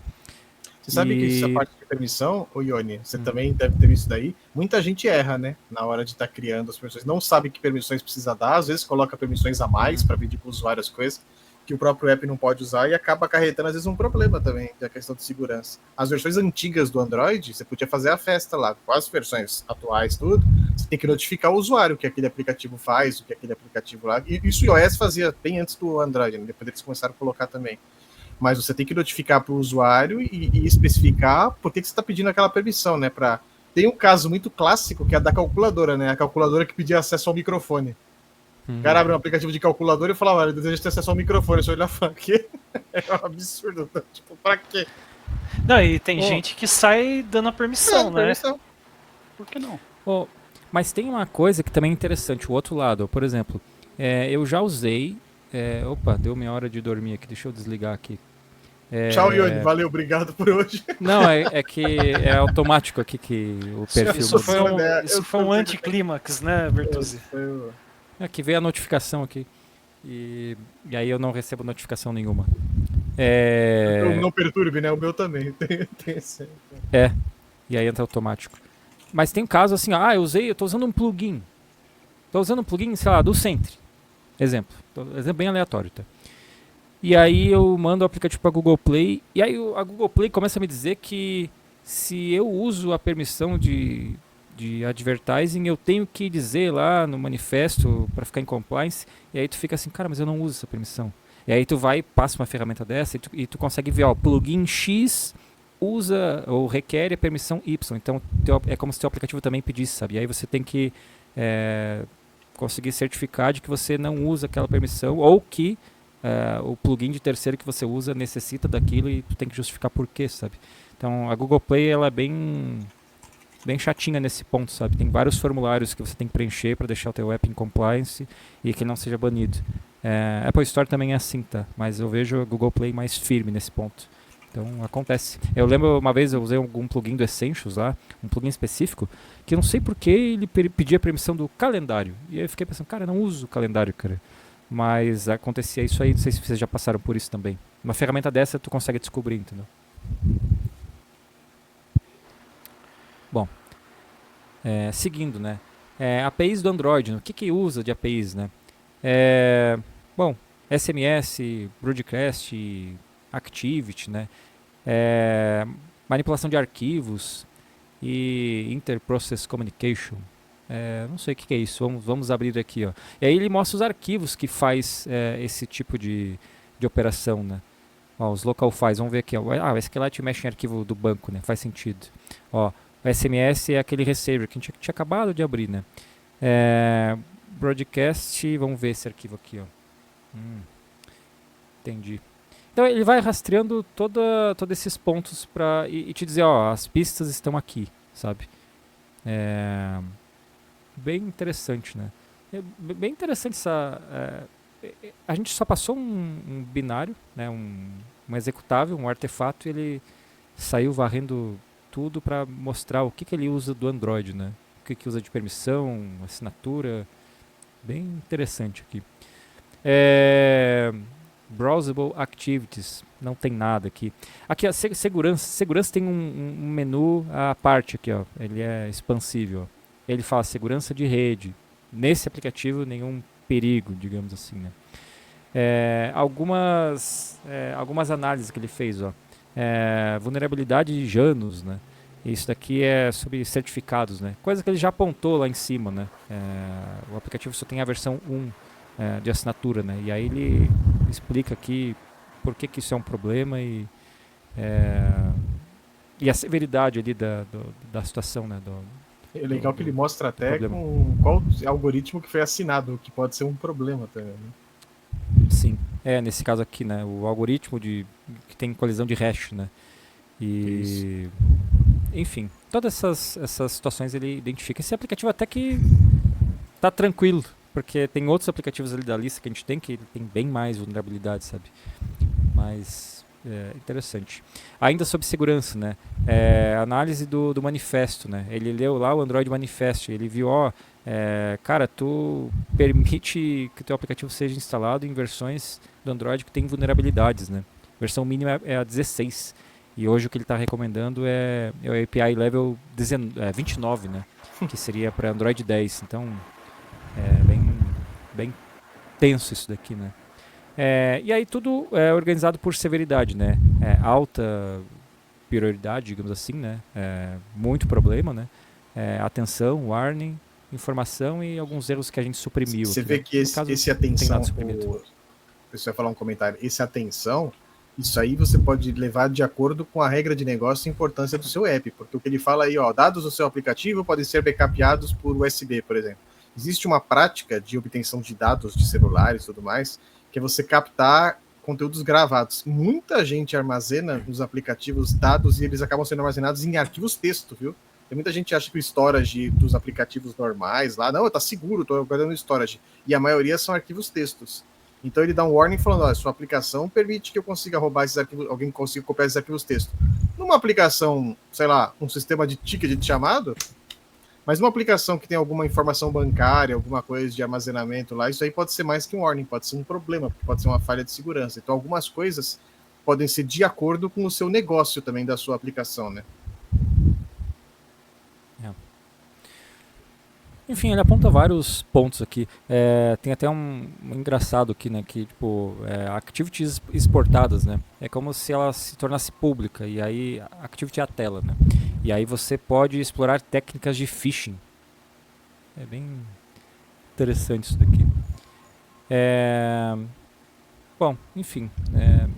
Você sabe que essa parte de permissão, ô Ione, você também deve ter visto daí, muita gente erra, né? Na hora de estar criando as permissões. Não sabe que permissões precisa dar, às vezes coloca permissões a mais para pedir para o usuário as coisas que o próprio app não pode usar e acaba acarretando, às vezes, um problema também da questão de segurança. As versões antigas do Android, você podia fazer a festa lá. Com as versões atuais, tudo, você tem que notificar o usuário o que aquele aplicativo faz, o que aquele aplicativo lá. E isso o iOS fazia bem antes do Android, né? Depois eles começaram a colocar também. Mas você tem que notificar para o usuário e especificar por que você está pedindo aquela permissão, né? Tem um caso muito clássico que é a da calculadora, né? A calculadora que pedia acesso ao microfone. O cara abre um aplicativo de calculadora e fala, olha, eu desejo ter acesso ao microfone. Você olha e fala, que é um absurdo. Tá? Tipo, pra quê? Não, e tem gente que sai dando a permissão, né? Permissão. Por que não? Mas tem uma coisa que também é interessante, o outro lado. Por exemplo, eu já usei... opa, deu minha hora de dormir aqui, deixa eu desligar aqui. Tchau, Ione, valeu, obrigado por hoje. Não, é que é automático aqui que o perfil... Isso foi um anticlímax, né, Bertuzzi? Aqui veio a notificação aqui. E aí eu não recebo notificação nenhuma. Não perturbe, né? O meu também. Tem esse. E aí entra automático. Mas tem caso assim, eu tô usando um plugin. Tô usando um plugin, sei lá, do Sentry. Exemplo bem aleatório, tá? E aí eu mando o aplicativo para Google Play. E aí a Google Play começa a me dizer que se eu uso a permissão de advertising, eu tenho que dizer lá no manifesto para ficar em compliance. E aí tu fica assim, cara, mas eu não uso essa permissão. E aí tu vai, passa uma ferramenta dessa e tu consegue ver, ó, plugin X usa ou requer a permissão Y. Então é como se o teu aplicativo também pedisse, sabe? E aí você tem que conseguir certificar de que você não usa aquela permissão ou que o plugin de terceiro que você usa necessita daquilo e tu tem que justificar por quê, sabe? Então a Google Play ela é bem chatinha nesse ponto, sabe? Tem vários formulários que você tem que preencher para deixar o teu app em compliance e que ele não seja banido. Apple Store também é assim, tá? Mas eu vejo a Google Play mais firme nesse ponto. Então acontece. Eu lembro uma vez eu usei algum plugin do Essentials lá, um plugin específico, que eu não sei porque ele pedia permissão do calendário. E aí eu fiquei pensando, cara, eu não uso o calendário, cara. Mas acontecia isso aí, não sei se vocês já passaram por isso também. Uma ferramenta dessa tu consegue descobrir, entendeu? Bom, seguindo, né? APIs do Android, o que que usa de APIs, né? Bom, SMS, Broadcast, Activity, né? Manipulação de arquivos e Inter-Process Communication. Não sei o que que é isso, vamos abrir aqui, ó. E aí ele mostra os arquivos que faz esse tipo de operação, né? Ó, os local files, vamos ver aqui, ó. O SQLite mexe em arquivo do banco, né? Faz sentido. Ó, o SMS é aquele receiver que a gente tinha acabado de abrir, né? Broadcast, vamos ver esse arquivo aqui, ó. Entendi. Então ele vai rastreando todos esses pontos e te dizer, ó, as pistas estão aqui, sabe? Bem interessante, né? Bem interessante essa... a gente só passou um binário, né? Um executável, um artefato, e ele saiu varrendo tudo para mostrar o que que ele usa do Android, né? O que que usa de permissão, assinatura. Bem interessante aqui. Browsable Activities, não tem nada aqui. Aqui, ó, segurança tem um menu à parte aqui, ó. Ele é expansível. Ele fala segurança de rede. Nesse aplicativo, nenhum perigo, digamos assim, né? Algumas análises que ele fez, ó. Vulnerabilidade de Janus, né? Isso daqui é sobre certificados, né? Coisa que ele já apontou lá em cima, né? O aplicativo só tem a versão 1 de assinatura, né? E aí ele explica aqui por que que isso é um problema e a severidade ali da situação, né? É legal que ele mostra até com qual algoritmo que foi assinado, que pode ser um problema também, né? Sim, nesse caso aqui, né? O algoritmo que tem colisão de hash, né? E... Enfim, todas essas situações ele identifica. Esse aplicativo até que tá tranquilo, porque tem outros aplicativos ali da lista que a gente tem que tem bem mais vulnerabilidade, sabe? Mas interessante. Ainda sobre segurança, né? Análise do manifesto, né? Ele leu lá o Android Manifest, ele viu, ó, cara, tu permite que o teu aplicativo seja instalado em versões do Android que tem vulnerabilidades, né? A versão mínima é a 16. E hoje o que ele está recomendando é o API Level 29, né? Que seria para Android 10. Então, bem tenso isso daqui, né? E aí tudo é organizado por severidade, né? Alta prioridade, digamos assim, né? Muito problema, né? Atenção, warning, informação e alguns erros que a gente suprimiu. Você aqui, vê né? que esse atenção, o pessoal vai falar um comentário, esse atenção, isso aí você pode levar de acordo com a regra de negócio e importância do seu app, porque o que ele fala aí, ó, dados do seu aplicativo podem ser backupeados por USB, por exemplo. Existe uma prática de obtenção de dados de celulares e tudo mais, que é você captar conteúdos gravados. Muita gente armazena nos aplicativos dados e eles acabam sendo armazenados em arquivos texto, viu? Tem muita gente que acha que o storage dos aplicativos normais lá, não, tá seguro, tô guardando storage. E a maioria são arquivos textos. Então ele dá um warning falando, ó, sua aplicação permite que eu consiga roubar esses arquivos, alguém consiga copiar esses arquivos texto. Numa aplicação, sei lá, um sistema de ticket de chamado, mas numa aplicação que tem alguma informação bancária, alguma coisa de armazenamento lá, isso aí pode ser mais que um warning, pode ser um problema, pode ser uma falha de segurança. Então algumas coisas podem ser de acordo com o seu negócio também da sua aplicação, né? Enfim, ele aponta vários pontos aqui. Tem até um engraçado aqui, né? Que, tipo, activities exportadas, né? É como se ela se tornasse pública. E aí, activity é a tela, né? E aí você pode explorar técnicas de phishing. É bem interessante isso daqui. Bom, enfim.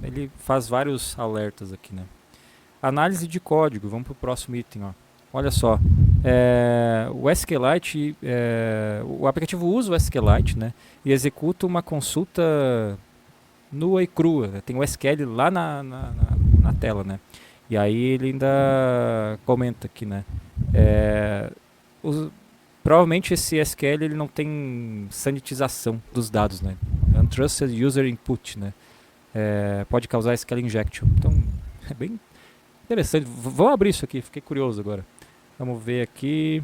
Ele faz vários alertas aqui, né? Análise de código. Vamos para o próximo item, ó. Olha só, o SQLite, o aplicativo usa o SQLite, né, e executa uma consulta nua e crua, né, tem o SQL lá na tela, né, e aí ele ainda comenta aqui, né, provavelmente esse SQL ele não tem sanitização dos dados, né, untrusted user input, né, pode causar SQL injection, então é bem interessante. Vamos abrir isso aqui, fiquei curioso agora. Vamos ver aqui.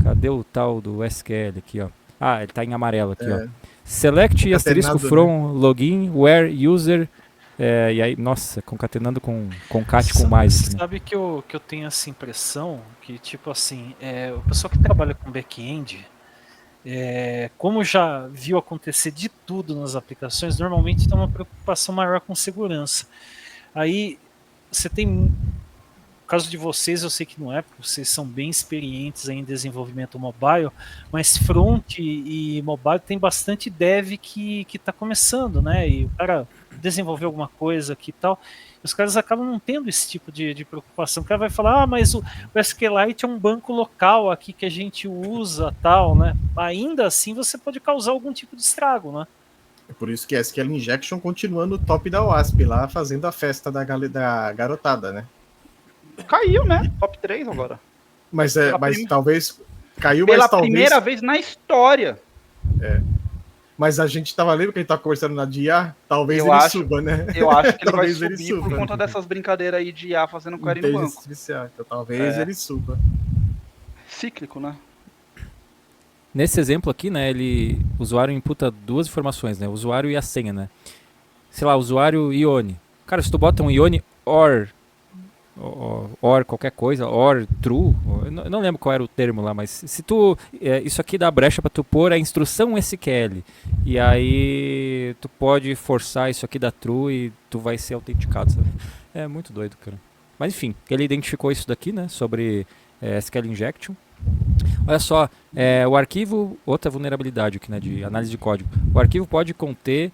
Cadê o tal do SQL aqui, ó? Ah, ele tá em amarelo aqui, ó. Select Concatenado, asterisco from login where user. E aí, nossa, concatenando com concat com mais aqui, né? Sabe que eu tenho essa impressão que, tipo assim, o pessoal que trabalha com back-end, como já viu acontecer de tudo nas aplicações, normalmente tem uma preocupação maior com segurança. Aí você tem, no caso de vocês, eu sei que não é, porque vocês são bem experientes em desenvolvimento mobile, mas front e mobile tem bastante dev que está começando, né? E o cara desenvolver alguma coisa aqui e tal, os caras acabam não tendo esse tipo de preocupação. O cara vai falar, mas o SQLite é um banco local aqui que a gente usa, tal, né? Ainda assim você pode causar algum tipo de estrago, né? É por isso que a SQL Injection continua no top da WASP lá, fazendo a festa da garotada, né? Caiu, né? Top 3 agora. Mas Pela talvez caiu, Pela mas talvez. primeira vez na história. Mas a gente tava lembra que ele tá conversando na de IA? Talvez Eu ele acho- suba, né? Eu acho que ele vai Talvez ele subir por suba. conta dessas brincadeiras aí de IA fazendo query no Inteligência banco. artificial. Então talvez ele suba. Cíclico, né? Nesse exemplo aqui, né, o usuário imputa duas informações, né, o usuário e a senha, né. Sei lá, usuário Ione. Cara, se tu bota um Ione or qualquer coisa, or true, eu não lembro qual era o termo lá, mas se tu, isso aqui dá brecha para tu pôr a instrução SQL, e aí tu pode forçar isso aqui da true e tu vai ser autenticado, sabe? É muito doido, cara. Mas enfim, ele identificou isso daqui, né, sobre SQL Injection. Olha só, o arquivo, outra vulnerabilidade aqui, né, de análise de código. O arquivo pode conter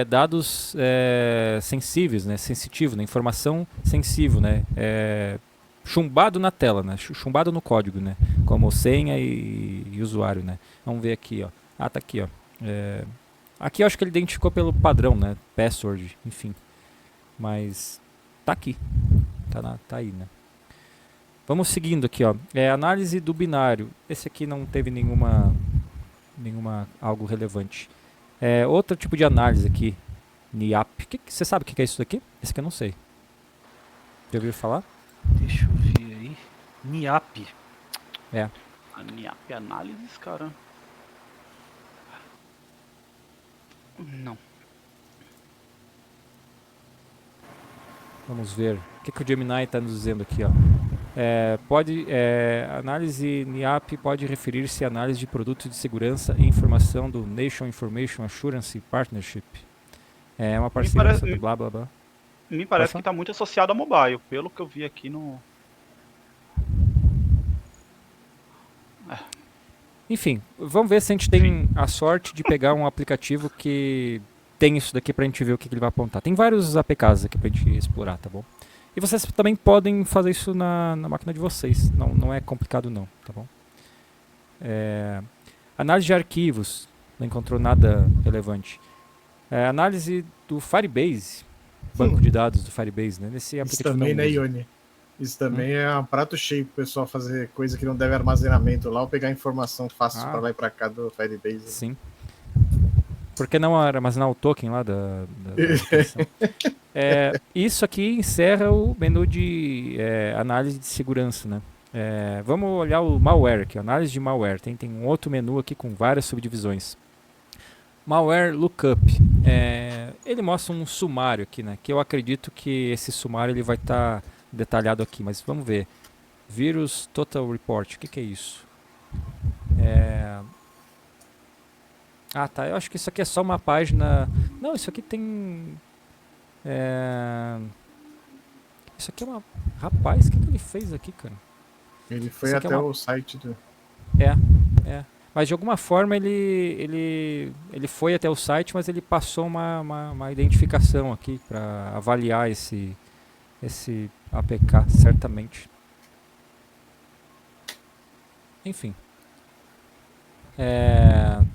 dados sensíveis, né, sensitivo, né, informação sensível, né, chumbado na tela, né, chumbado no código, né, como senha e usuário, né. Vamos ver aqui, ó. Ah, tá aqui, ó. Aqui eu acho que ele identificou pelo padrão, né, password, enfim. Mas tá aqui, tá aí, né. Vamos seguindo aqui, ó. Análise do binário. Esse aqui não teve nenhuma algo relevante. Outro tipo de análise aqui, NIAP. Você sabe o que é isso daqui? Esse aqui eu não sei. Já ouviu falar? Deixa eu ver aí. NIAP. A NIAP análises, cara. Não. Vamos ver. O que o Gemini está nos dizendo aqui, ó? Análise NIAP pode referir-se à análise de produtos de segurança e informação do Nation Information Assurance Partnership. É uma parceria sobre blá blá blá. Me parece que está muito associado a mobile, pelo que eu vi aqui no... Enfim, vamos ver se a gente tem a sorte de pegar um aplicativo que tem isso daqui pra gente ver o que ele vai apontar. Tem vários APKs aqui pra gente explorar, tá bom? E vocês também podem fazer isso na máquina de vocês. Não é complicado não, tá bom? Análise de arquivos. Não encontrou nada relevante. Análise do Firebase. Banco de dados do Firebase, né? Nesse Isso aplicativo também, não né, usa. Ione? Isso também é um prato cheio pro pessoal fazer coisa que não deve armazenamento lá ou pegar informação fácil pra lá e pra cá do Firebase. Sim. Por que não armazenar o token lá da aplicação? Isso aqui encerra o menu de análise de segurança, né? Vamos olhar o malware aqui, análise de malware. Tem um outro menu aqui com várias subdivisões. Malware Lookup. Ele mostra um sumário aqui, né? Que eu acredito que esse sumário ele vai estar detalhado aqui, mas vamos ver. Vírus Total Report, o que é isso? Ah, tá. Eu acho que isso aqui é só uma página. Não, isso aqui tem. Isso aqui é uma. Rapaz, o que ele fez aqui, cara? Ele foi Isso aqui até é uma- o site do. Mas de alguma forma ele foi até o site, mas ele passou uma identificação aqui para avaliar esse APK, certamente. Enfim.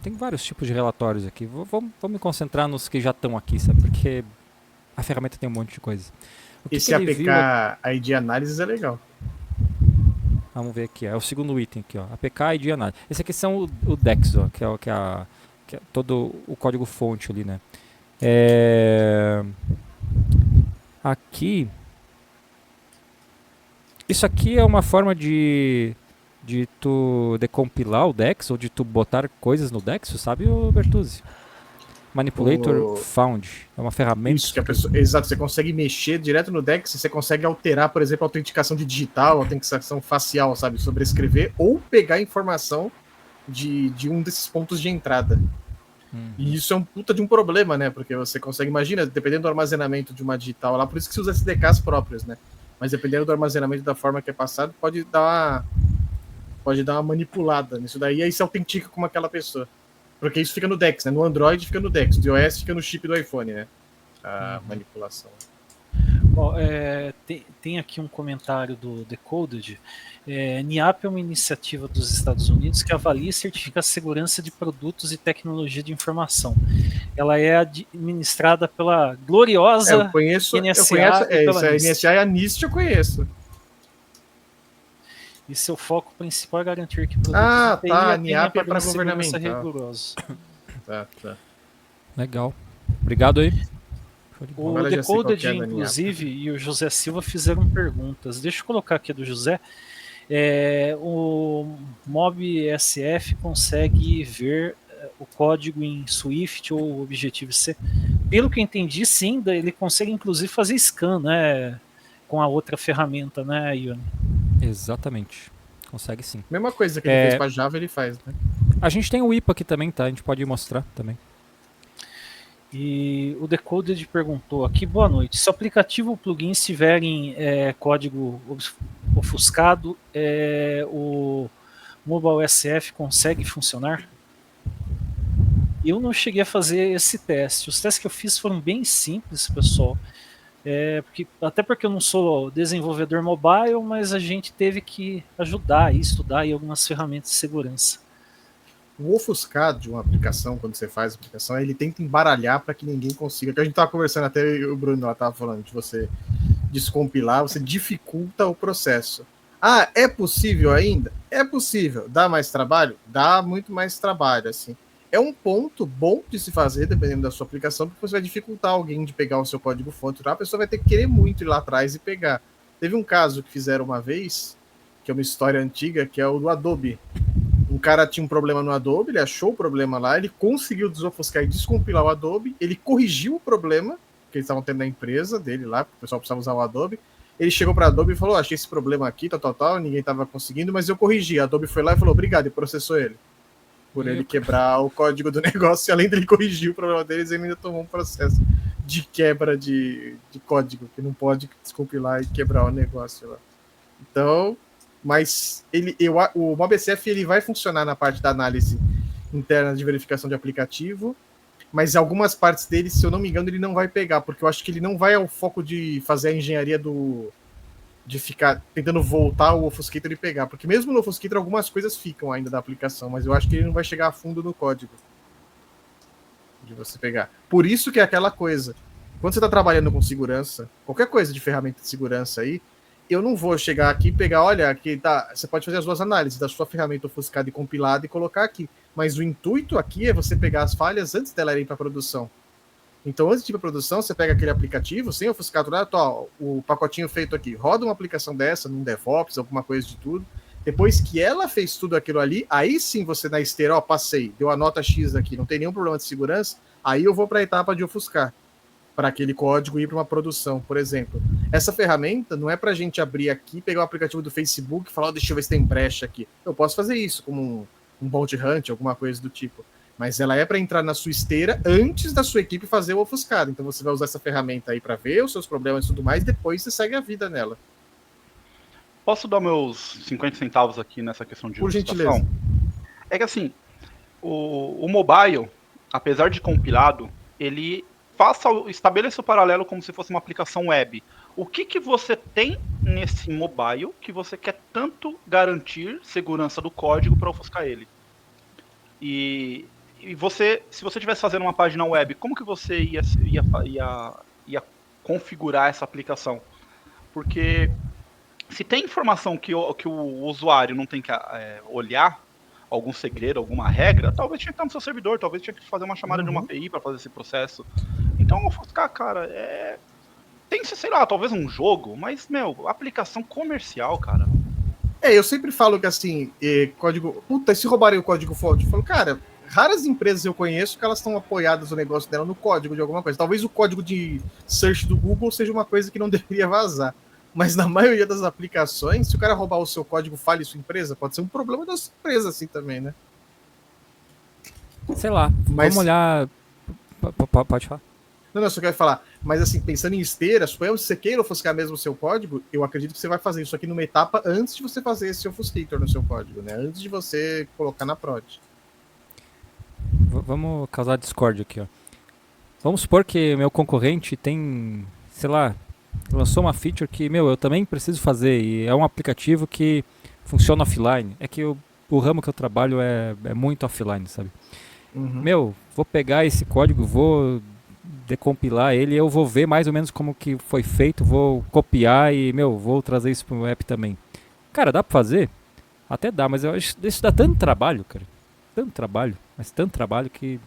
Tem vários tipos de relatórios aqui. Vamos me concentrar nos que já estão aqui, sabe? Porque a ferramenta tem um monte de coisa. Esse APK ID Analysis é legal. Vamos ver aqui, é o segundo item aqui, ó. APK ID Analysis. Esse aqui são o DEX, ó, que é todo o código fonte ali, né? Aqui, isso aqui é uma forma de de tu decompilar o DEX ou de tu botar coisas no DEX, sabe, o Bertuzzi? Manipulator Found. É uma ferramenta. Isso, que a pessoa. Exato, você consegue mexer direto no DEX, você consegue alterar, por exemplo, a autenticação de digital, a autenticação facial, sabe? Sobrescrever, ou pegar informação de um desses pontos de entrada. E isso é um puta de um problema, né? Porque você consegue, imagina, dependendo do armazenamento de uma digital lá, por isso que se usa SDKs próprios, né? Mas dependendo do armazenamento da forma que é passado, pode dar uma manipulada nisso daí, e aí se autentica como aquela pessoa. Porque isso fica no DeX, né? No Android fica no DeX, do iOS fica no chip do iPhone, né? A manipulação. Bom, tem aqui um comentário do Decoded. NIAP é uma iniciativa dos Estados Unidos que avalia e certifica a segurança de produtos e tecnologia de informação. Ela é administrada pela gloriosa eu conheço, NSA. A NSA e a NIST eu conheço. E seu foco principal é garantir que produtos de TI a NIAP é para governamental. Rigorosos. Tá. Legal. Obrigado aí. O Decoded, inclusive, e o José Silva fizeram perguntas. Deixa eu colocar aqui do José. O MobSF consegue ver o código em Swift ou Objective-C? Pelo que eu entendi, sim, ele consegue inclusive fazer scan, né? Com a outra ferramenta, né, Ione? Exatamente. Consegue sim. Mesma coisa que ele fez para Java, ele faz, né? A gente tem o IPA aqui também, tá? A gente pode mostrar também. E o Decoded perguntou aqui, boa noite. Se o aplicativo ou plugins tiverem código ofuscado, o MobileSF consegue funcionar? Eu não cheguei a fazer esse teste. Os testes que eu fiz foram bem simples, pessoal. Até porque eu não sou desenvolvedor mobile, mas a gente teve que ajudar e estudar aí algumas ferramentas de segurança. O ofuscado de uma aplicação, quando você faz a aplicação, ele tenta embaralhar para que ninguém consiga. Que a gente estava conversando, até o Bruno lá estava falando, de você descompilar, você dificulta o processo. Ah, é possível ainda? É possível. Dá mais trabalho? Dá muito mais trabalho, assim. É um ponto bom de se fazer, dependendo da sua aplicação, porque você vai dificultar alguém de pegar o seu código-fonte. A pessoa vai ter que querer muito ir lá atrás e pegar. Teve um caso que fizeram uma vez, que é uma história antiga, que é o do Adobe. Um cara tinha um problema no Adobe, ele achou o problema lá, ele conseguiu desofuscar e descompilar o Adobe, ele corrigiu o problema que eles estavam tendo na empresa dele lá, porque o pessoal precisava usar o Adobe. Ele chegou para a Adobe e falou, achei esse problema aqui, tal, ninguém estava conseguindo, mas eu corrigi. A Adobe foi lá e falou, obrigado, e processou ele. Por ele quebrar o código do negócio, e além dele corrigir o problema deles, ele ainda tomou um processo de quebra de código, que não pode descompilar e quebrar o negócio lá. Então, mas o MobSF ele vai funcionar na parte da análise interna de verificação de aplicativo, mas algumas partes dele, se eu não me engano, ele não vai pegar, porque eu acho que ele não vai ao foco de fazer a engenharia de ficar tentando voltar o Ofuscator e pegar, porque mesmo no Ofuscator algumas coisas ficam ainda da aplicação, mas eu acho que ele não vai chegar a fundo no código de você pegar. Por isso que é aquela coisa, quando você está trabalhando com segurança, qualquer coisa de ferramenta de segurança aí, eu não vou chegar aqui e pegar, olha, aqui tá, você pode fazer as duas análises da sua ferramenta ofuscada e compilada e colocar aqui, mas o intuito aqui é você pegar as falhas antes dela ir para produção. Então, antes de ir para produção, você pega aquele aplicativo, sem ofuscado, o pacotinho feito aqui, roda uma aplicação dessa, num DevOps, alguma coisa de tudo. Depois que ela fez tudo aquilo ali, aí sim você na esteira, passei, deu a nota X aqui, não tem nenhum problema de segurança, aí eu vou para a etapa de ofuscar, para aquele código ir para uma produção, por exemplo. Essa ferramenta não é para a gente abrir aqui, pegar o aplicativo do Facebook e falar, deixa eu ver se tem brecha aqui. Eu posso fazer isso, como um bounty hunt, alguma coisa do tipo. Mas ela é para entrar na sua esteira antes da sua equipe fazer o ofuscado. Então você vai usar essa ferramenta aí para ver os seus problemas e tudo mais, depois você segue a vida nela. Posso dar meus 50 centavos aqui nessa questão de por gentileza? É que assim, o mobile, apesar de compilado, ele estabeleça o paralelo como se fosse uma aplicação web. O que você tem nesse mobile que você quer tanto garantir segurança do código para ofuscar ele? E você, se você estivesse fazendo uma página web, como que você ia configurar essa aplicação? Porque se tem informação que o usuário não tem que olhar, algum segredo, alguma regra, talvez tinha que estar no seu servidor, talvez tinha que fazer uma chamada de uma API para fazer esse processo. Então, ofuscar, cara, tem que ser, sei lá, talvez um jogo, mas, aplicação comercial, cara. Eu sempre falo que assim, código. Puta, e se robarem o código-fonte? Eu falo, cara, raras empresas eu conheço que elas estão apoiadas o negócio dela no código de alguma coisa. Talvez o código de search do Google seja uma coisa que não deveria vazar. Mas na maioria das aplicações, se o cara roubar o seu código, fale sua empresa, pode ser um problema da sua empresa assim também, né? Sei lá, Mas- vamos olhar. Pode falar. Não, só quero falar. Mas assim, pensando em esteira, suponhamos que você queira ofuscar mesmo o seu código, eu acredito que você vai fazer isso aqui numa etapa antes de você fazer esse ofuscator no seu código, né? Antes de você colocar na prod. Vamos causar discórdia aqui, ó. Vamos supor que meu concorrente tem, sei lá, lançou uma feature que, eu também preciso fazer e é um aplicativo que funciona offline. É que o ramo que eu trabalho é muito offline, sabe? Uhum. Vou pegar esse código, vou decompilar ele, eu vou ver mais ou menos como que foi feito, vou copiar e, vou trazer isso pro app também. Cara, dá pra fazer? Até dá, mas eu acho que isso dá tanto trabalho, cara. Tanto trabalho, mas tanto trabalho que,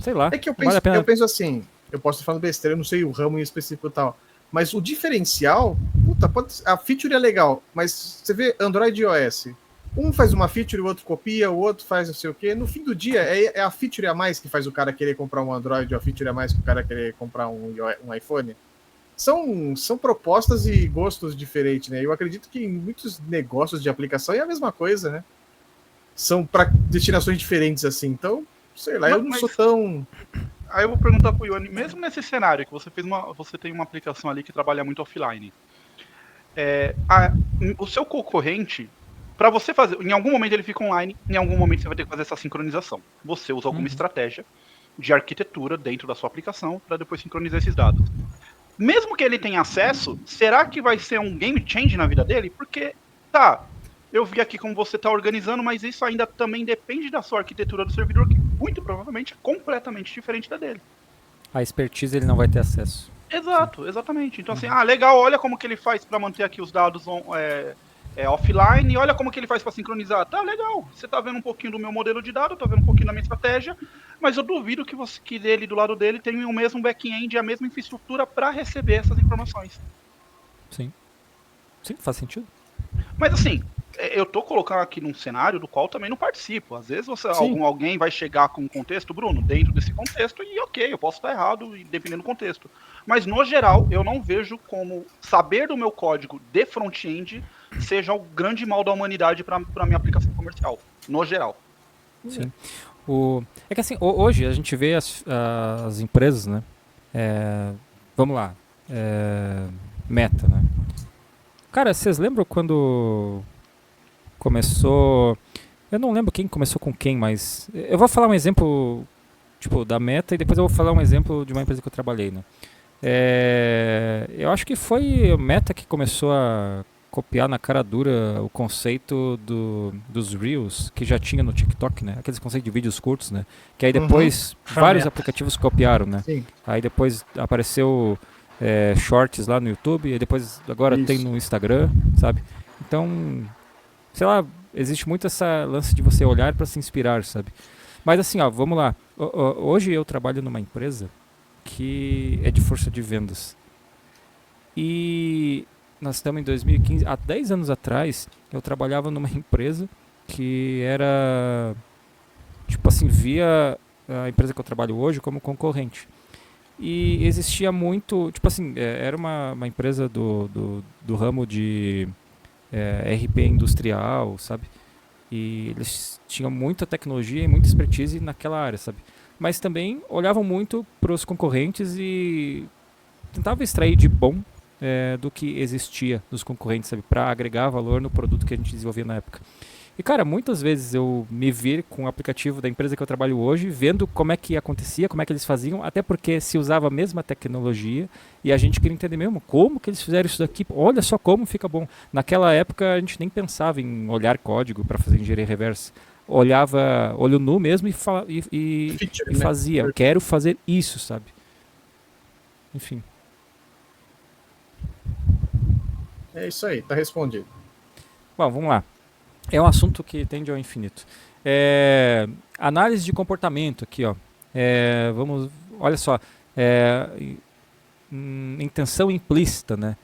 sei lá, É que eu não vale penso, a pena. eu penso assim, eu posso estar falando besteira, eu não sei o ramo em específico e tal, mas o diferencial, puta, a feature é legal, mas você vê Android e iOS, um faz uma feature, o outro copia, o outro faz não sei o quê, no fim do dia é a feature a mais que faz o cara querer comprar um Android ou a feature a mais que o cara querer comprar um iPhone. São propostas e gostos diferentes, né? Eu acredito que em muitos negócios de aplicação é a mesma coisa, né? São para destinações diferentes, assim. Então, sei lá, eu não sou tão. Aí eu vou perguntar pro Ione, mesmo nesse cenário que você tem uma aplicação ali que trabalha muito offline, o seu concorrente, para você fazer, em algum momento ele fica online, em algum momento você vai ter que fazer essa sincronização. Você usa alguma estratégia de arquitetura dentro da sua aplicação para depois sincronizar esses dados. Mesmo que ele tenha acesso, será que vai ser um game change na vida dele? Porque, eu vi aqui como você está organizando, mas isso ainda também depende da sua arquitetura do servidor, que muito provavelmente é completamente diferente da dele. A expertise ele não vai ter acesso. Exato, exatamente. Então, assim, legal, olha como que ele faz para manter aqui os dados offline, e olha como que ele faz para sincronizar. Tá legal, você tá vendo um pouquinho do meu modelo de dados, tá vendo um pouquinho da minha estratégia, mas eu duvido que ele, do lado dele, tenha o mesmo back-end e a mesma infraestrutura para receber essas informações. Sim. Sim, faz sentido. Mas assim, eu tô colocando aqui num cenário do qual também não participo. Às vezes alguém vai chegar com um contexto, Bruno, dentro desse contexto, e ok, eu posso estar errado, dependendo do contexto. Mas no geral, eu não vejo como saber do meu código de front-end seja o grande mal da humanidade para minha aplicação comercial. No geral. Sim. É que assim, hoje a gente vê as empresas, né? Vamos lá. Meta, né? Cara, vocês lembram quando começou... Eu não lembro quem começou com quem, mas... Eu vou falar um exemplo, tipo, da Meta e depois eu vou falar um exemplo de uma empresa que eu trabalhei, né? Eu acho que foi a Meta que começou a copiar na cara dura o conceito dos Reels que já tinha no TikTok, né? Aqueles conceitos de vídeos curtos, né? Que aí depois vários aplicativos copiaram, né? Sim. Aí depois apareceu Shorts lá no YouTube e depois agora tem no Instagram, sabe? Então, sei lá, existe muito essa lance de você olhar para se inspirar, sabe? Mas assim, ó, vamos lá. Hoje eu trabalho numa empresa que é de força de vendas. E nós estamos em 2015. Há 10 anos atrás, eu trabalhava numa empresa que era, tipo assim, via a empresa que eu trabalho hoje como concorrente. E existia muito, tipo assim, era uma empresa do ramo de RP industrial, sabe? E eles tinham muita tecnologia e muita expertise naquela área, sabe? Mas também olhavam muito para os concorrentes e tentavam extrair de bom do que existia dos concorrentes, sabe? Para agregar valor no produto que a gente desenvolvia na época. E, cara, muitas vezes eu me vi com o aplicativo da empresa que eu trabalho hoje, vendo como é que acontecia, como é que eles faziam, até porque se usava a mesma tecnologia e a gente queria entender mesmo como que eles fizeram isso daqui. Olha só como fica bom. Naquela época a gente nem pensava em olhar código para fazer engenharia reversa. Olhava olho nu mesmo e fazia. Quero fazer isso, sabe? Enfim. É isso aí, tá respondido. Bom, vamos lá. É um assunto que tende ao infinito. Análise de comportamento aqui, ó. Olha só. Intenção implícita, né?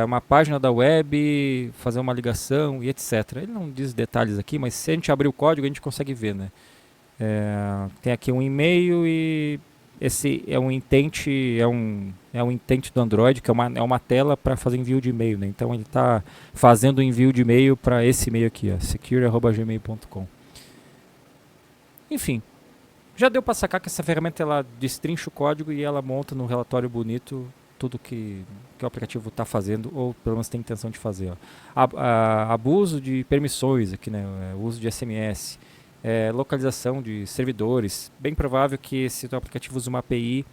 uma página da web, fazer uma ligação e etc. Ele não diz detalhes aqui, mas se a gente abrir o código a gente consegue ver, né? Tem aqui um e-mail e esse é um intent, é um intent do Android, que é uma tela para fazer envio de e-mail, né? Então ele está fazendo o envio de e-mail para esse e-mail aqui, secure@gmail.com. Enfim, já deu para sacar que essa ferramenta ela destrincha o código e ela monta num relatório bonito tudo que o aplicativo está fazendo, ou pelo menos tem intenção de fazer. Abuso de permissões aqui, né? Uso de SMS. Localização de servidores. Bem provável que se o aplicativo usa uma API,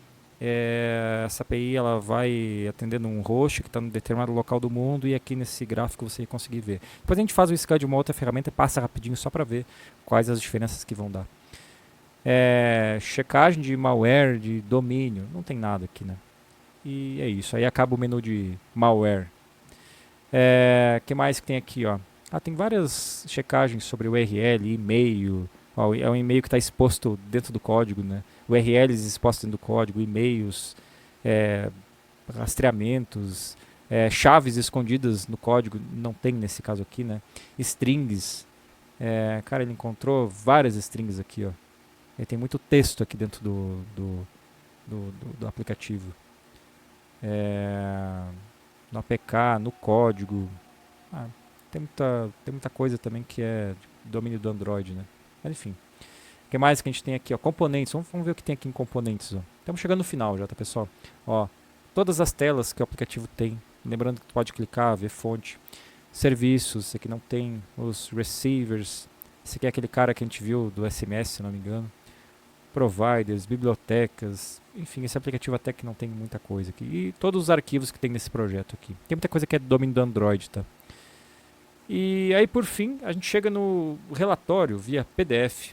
essa API ela vai atendendo um host que está em determinado local do mundo, e aqui nesse gráfico você vai conseguir ver. Depois a gente faz o scan de uma outra ferramenta e passa rapidinho só para ver quais as diferenças que vão dar. Checagem de malware, de domínio, não tem nada aqui, né? E é isso, aí acaba o menu de malware. Que mais que tem aqui, ó? Tem várias checagens sobre URL, e-mail. É um e-mail que está exposto dentro do código, né? URLs expostos dentro do código, e-mails, rastreamentos, chaves escondidas no código, não tem nesse caso aqui, né? Strings. Cara, ele encontrou várias strings aqui, ó. E tem muito texto aqui dentro do aplicativo. No APK, no código. Tem muita coisa também que é domínio do Android, né? Mas enfim. O que mais que a gente tem aqui? Ó, componentes. Vamos ver o que tem aqui em componentes. Ó. Estamos chegando no final já, tá, pessoal? Ó, todas as telas que o aplicativo tem. Lembrando que tu pode clicar, ver fonte. Serviços, esse aqui não tem. Os receivers. Esse aqui é aquele cara que a gente viu do SMS, se não me engano. Providers, bibliotecas. Enfim, esse aplicativo até que não tem muita coisa aqui. E todos os arquivos que tem nesse projeto aqui. Tem muita coisa que é domínio do Android, tá? E aí, por fim, a gente chega no relatório via PDF.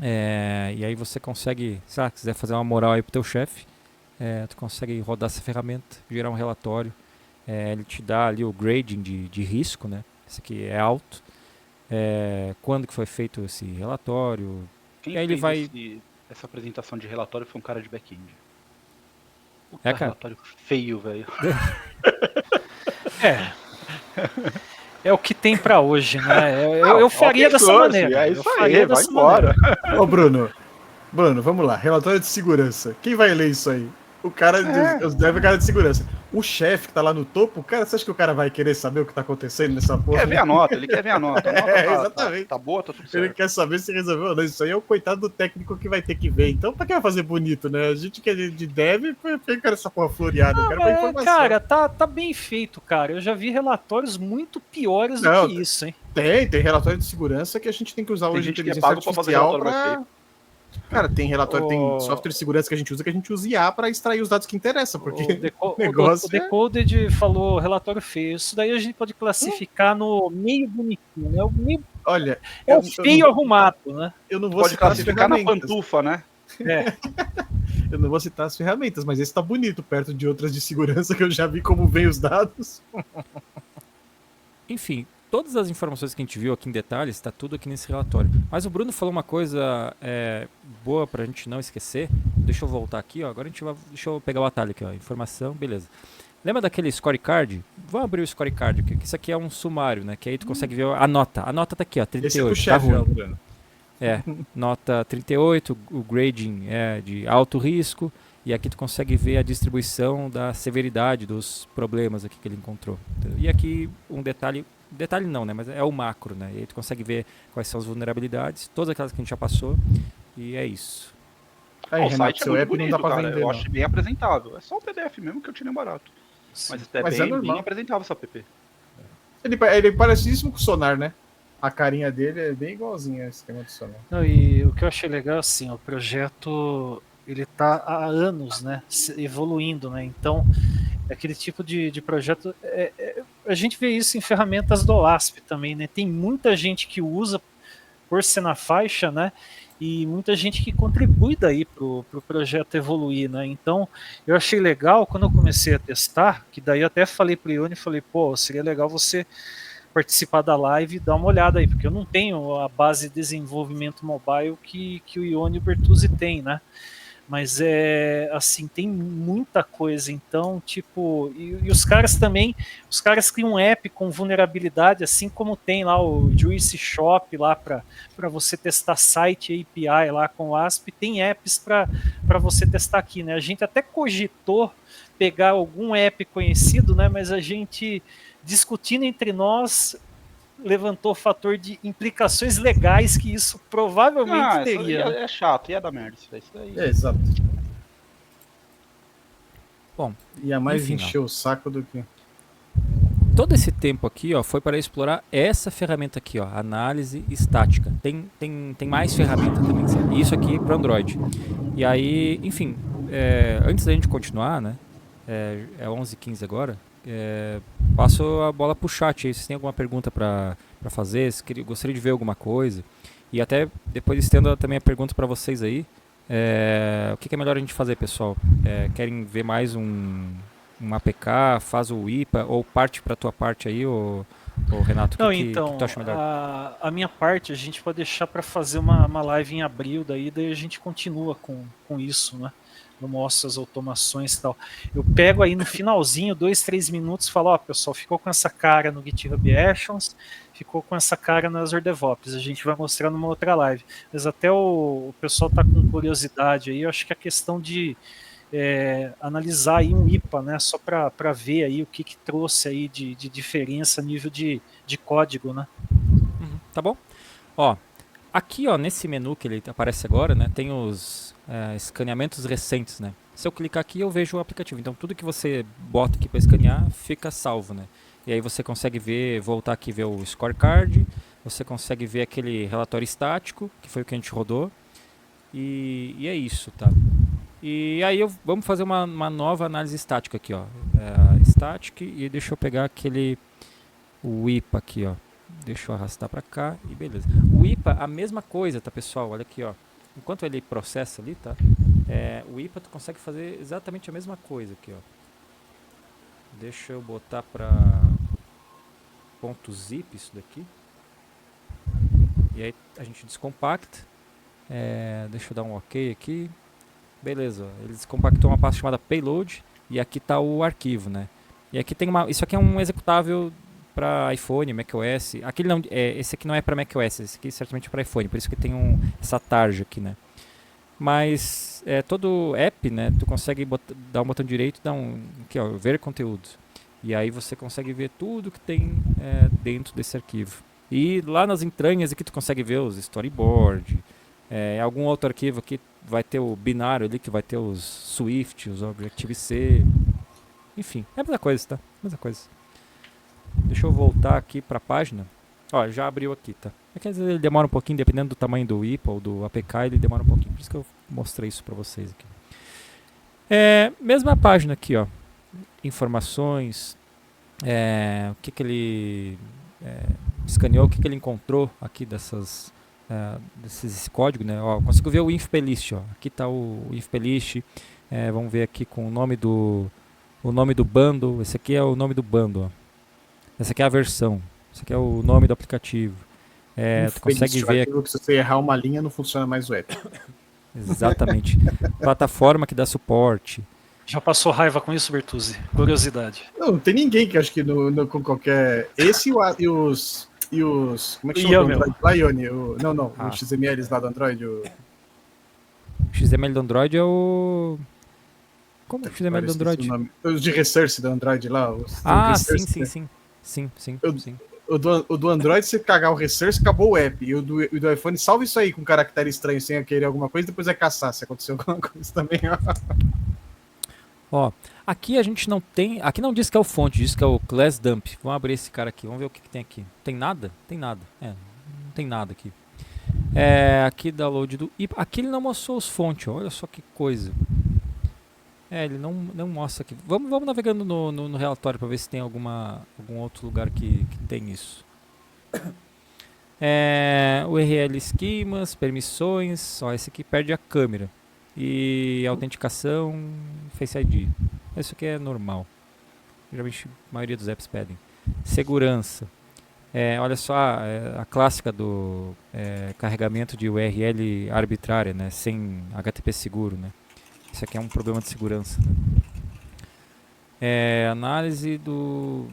E aí você consegue, se quiser fazer uma moral aí pro teu chefe, tu consegue rodar essa ferramenta, gerar um relatório. Ele te dá ali o grading de risco, né? Esse aqui é alto. Quando que foi feito esse relatório. Quem e aí ele vai... essa apresentação de relatório foi um cara de back-end. Cara? Relatório feio, velho. É o que tem pra hoje, né? Eu faria dessa maneira. É isso aí, vai embora. Ô, Bruno, vamos lá. Relatório de segurança. Quem vai ler isso aí? O cara, deve cara de segurança. O chefe que tá lá no topo, você acha que o cara vai querer saber o que tá acontecendo nessa porra? Quer ver a nota, ele quer ver a nota. A nota exatamente. Tá boa, tá tudo certo. Ele quer saber se resolveu ou não. Isso aí é o coitado do técnico que vai ter que ver. Então, pra que vai fazer bonito, né? A gente que é de dev, eu quero essa porra floreada. Eu quero pra informação. Cara, tá bem feito, cara. Eu já vi relatórios muito piores do que isso, hein? Tem relatório de segurança que a gente tem que usar hoje de inteligência artificial pra... Cara, tem relatório, tem software de segurança que a gente usa IA para extrair os dados que interessam, porque o Decoded falou relatório feio. Isso daí a gente pode classificar no meio bonitinho, né? O meio... Olha, o feio arrumado, né? Eu não vou pode citar classificar na pantufa, né? Eu não vou citar as ferramentas, mas esse tá bonito perto de outras de segurança que eu já vi como vem os dados. Enfim, todas as informações que a gente viu aqui em detalhes, está tudo aqui nesse relatório. Mas o Bruno falou uma coisa boa para a gente não esquecer. Deixa eu voltar aqui, ó. Agora deixa eu pegar o atalho aqui, ó. Informação, beleza. Lembra daquele scorecard? Vamos abrir o scorecard aqui, que isso aqui é um sumário, né? Que aí tu consegue ver a nota. A nota tá aqui, ó, 38. Esse é o chefe, tá Bruno. Nota 38, o grading é de alto risco. E aqui tu consegue ver a distribuição da severidade dos problemas aqui que ele encontrou. E aqui um detalhe não, né? Mas é o macro, né? E aí tu consegue ver quais são as vulnerabilidades, todas aquelas que a gente já passou, e é isso. Aí, o Renato, site é muito bonito, não dá pra cara. vender, eu acho bem apresentável. É só o PDF mesmo que eu tirei barato. Mas bem apresentável essa app. Ele é parecidíssimo com o Sonar, né? A carinha dele é bem igualzinha ao esquema do Sonar. Não, e o que eu achei legal, assim, o projeto, ele tá há anos, né? Evoluindo, né? Então, aquele tipo de projeto... a gente vê isso em ferramentas do OASP também, né? Tem muita gente que usa por ser na faixa, né? E muita gente que contribui daí pro projeto evoluir, né? Então, eu achei legal quando eu comecei a testar, que daí eu até falei pro Ione, falei, pô, seria legal você participar da live e dar uma olhada aí, porque eu não tenho a base de desenvolvimento mobile que o Ione e o Bertuzzi tem, né? Mas assim, tem muita coisa, então, tipo, e os caras também, os caras criam um app com vulnerabilidade, assim como tem lá o Juicy Shop lá para você testar site API lá com o ASP, tem apps para você testar aqui, né? A gente até cogitou pegar algum app conhecido, né? Mas a gente discutindo entre nós levantou o fator de implicações legais que isso provavelmente Isso aí teria, né? é chato, ia dar merda isso daí. Exato. Bom, Ia mais enfim, encher o saco do que. todo esse tempo aqui, ó, foi para explorar essa ferramenta aqui, ó, análise estática. Tem mais ferramenta também. Isso aqui para Android. E aí, enfim, antes da gente continuar, né? É 11h15 agora. Passo a bola pro chat aí. Vocês têm alguma pergunta para fazer? Se gostaria de ver alguma coisa? E até depois estendo também a pergunta para vocês aí. O que é melhor a gente fazer, pessoal? Querem ver mais um APK, faz o IPA ou parte para tua parte aí, ou Renato? Não, O que então, tu acha melhor? a minha parte a gente pode deixar para fazer uma live em abril, daí a gente continua com isso, né? Eu mostro as automações e tal. Eu pego aí no finalzinho, 2, 3 minutos, e falo, ó, pessoal, ficou com essa cara no GitHub Actions, ficou com essa cara no Azure DevOps. A gente vai mostrar numa outra live. Mas até o pessoal tá com curiosidade aí, eu acho que a questão de analisar aí um IPA, né, só para ver aí o que trouxe aí de diferença a nível de código, né? Tá bom? Ó, aqui, ó, nesse menu que ele aparece agora, né, tem os escaneamentos recentes, né? Se eu clicar aqui, eu vejo o aplicativo. Então, tudo que você bota aqui para escanear fica salvo, né? E aí você consegue ver, voltar aqui e ver o scorecard, você consegue ver aquele relatório estático, que foi o que a gente rodou, e é isso, tá? E aí vamos fazer uma nova análise estática aqui, ó. Static, e deixa eu pegar o IPA aqui, ó. Deixa eu arrastar para cá e beleza. O IPA, a mesma coisa, tá, pessoal? Olha aqui, ó. Enquanto ele processa ali, tá? O IPA tu consegue fazer exatamente a mesma coisa aqui, ó. Deixa eu botar para .zip isso daqui. E aí a gente descompacta. Deixa eu dar um OK aqui. Beleza, ó. Ele descompactou uma pasta chamada payload e aqui tá o arquivo, né? E aqui tem isso aqui é um executável para iPhone, macOS. Esse aqui não é para macOS, esse aqui certamente é para iPhone, por isso que tem essa tarja aqui, né? Mas todo app, né, tu consegue dar um botão direito, aqui, ó, ver conteúdo. E aí você consegue ver tudo que tem dentro desse arquivo. E lá nas entranhas aqui tu consegue ver os storyboard, algum outro arquivo aqui vai ter o binário ali, que vai ter os Swift, os Objective-C. Enfim, é a mesma coisa, tá? Mesma coisa. Deixa eu voltar aqui para a página. Ó, já abriu aqui, tá? Às vezes ele demora um pouquinho, dependendo do tamanho do IPA ou do APK, ele demora um pouquinho. Por isso que eu mostrei isso para vocês aqui. Mesma página aqui, ó. Informações. O que ele escaneou, o que ele encontrou aqui desse código, né? Ó, consigo ver o inf plist, ó. Aqui está o inf plist. Vamos ver aqui com o nome do bundle. Esse aqui é o nome do bundle, ó. Essa aqui é a versão. Esse aqui é o nome do aplicativo. Tu consegue ver. Que se você errar uma linha, não funciona mais o app. Exatamente. Plataforma que dá suporte. Já passou raiva com isso, Bertuzzi? Curiosidade. Não tem ninguém que acho que com qualquer. Esse e os. Como é que chama o Android? Lion, os XMLs lá do Android. O XML do Android é o. Como o XML do Android? Os de Resource do Android lá. Sim. O do Android, se cagar o Resource, acabou o app. E o do iPhone, salva isso aí com caractere estranho, sem querer alguma coisa, depois vai caçar se aconteceu alguma coisa também. Ó, aqui a gente não tem. Aqui não diz que é o fonte, diz que é o class dump. Vamos abrir esse cara aqui, vamos ver o que tem aqui. Tem nada? Tem nada. Não tem nada aqui. Aqui download do IPA. Aqui ele não mostrou os fontes, ó. Olha só que coisa. Ele não mostra aqui. Vamos navegando no relatório para ver se tem algum outro lugar que tem isso. URL esquemas, permissões. Ó, esse aqui perde a câmera. E autenticação, Face ID. Isso aqui é normal. Geralmente a maioria dos apps pedem. Segurança. Olha só a clássica do carregamento de URL arbitrária, né, sem HTTP seguro, né. Isso aqui é um problema de segurança, né? Análise do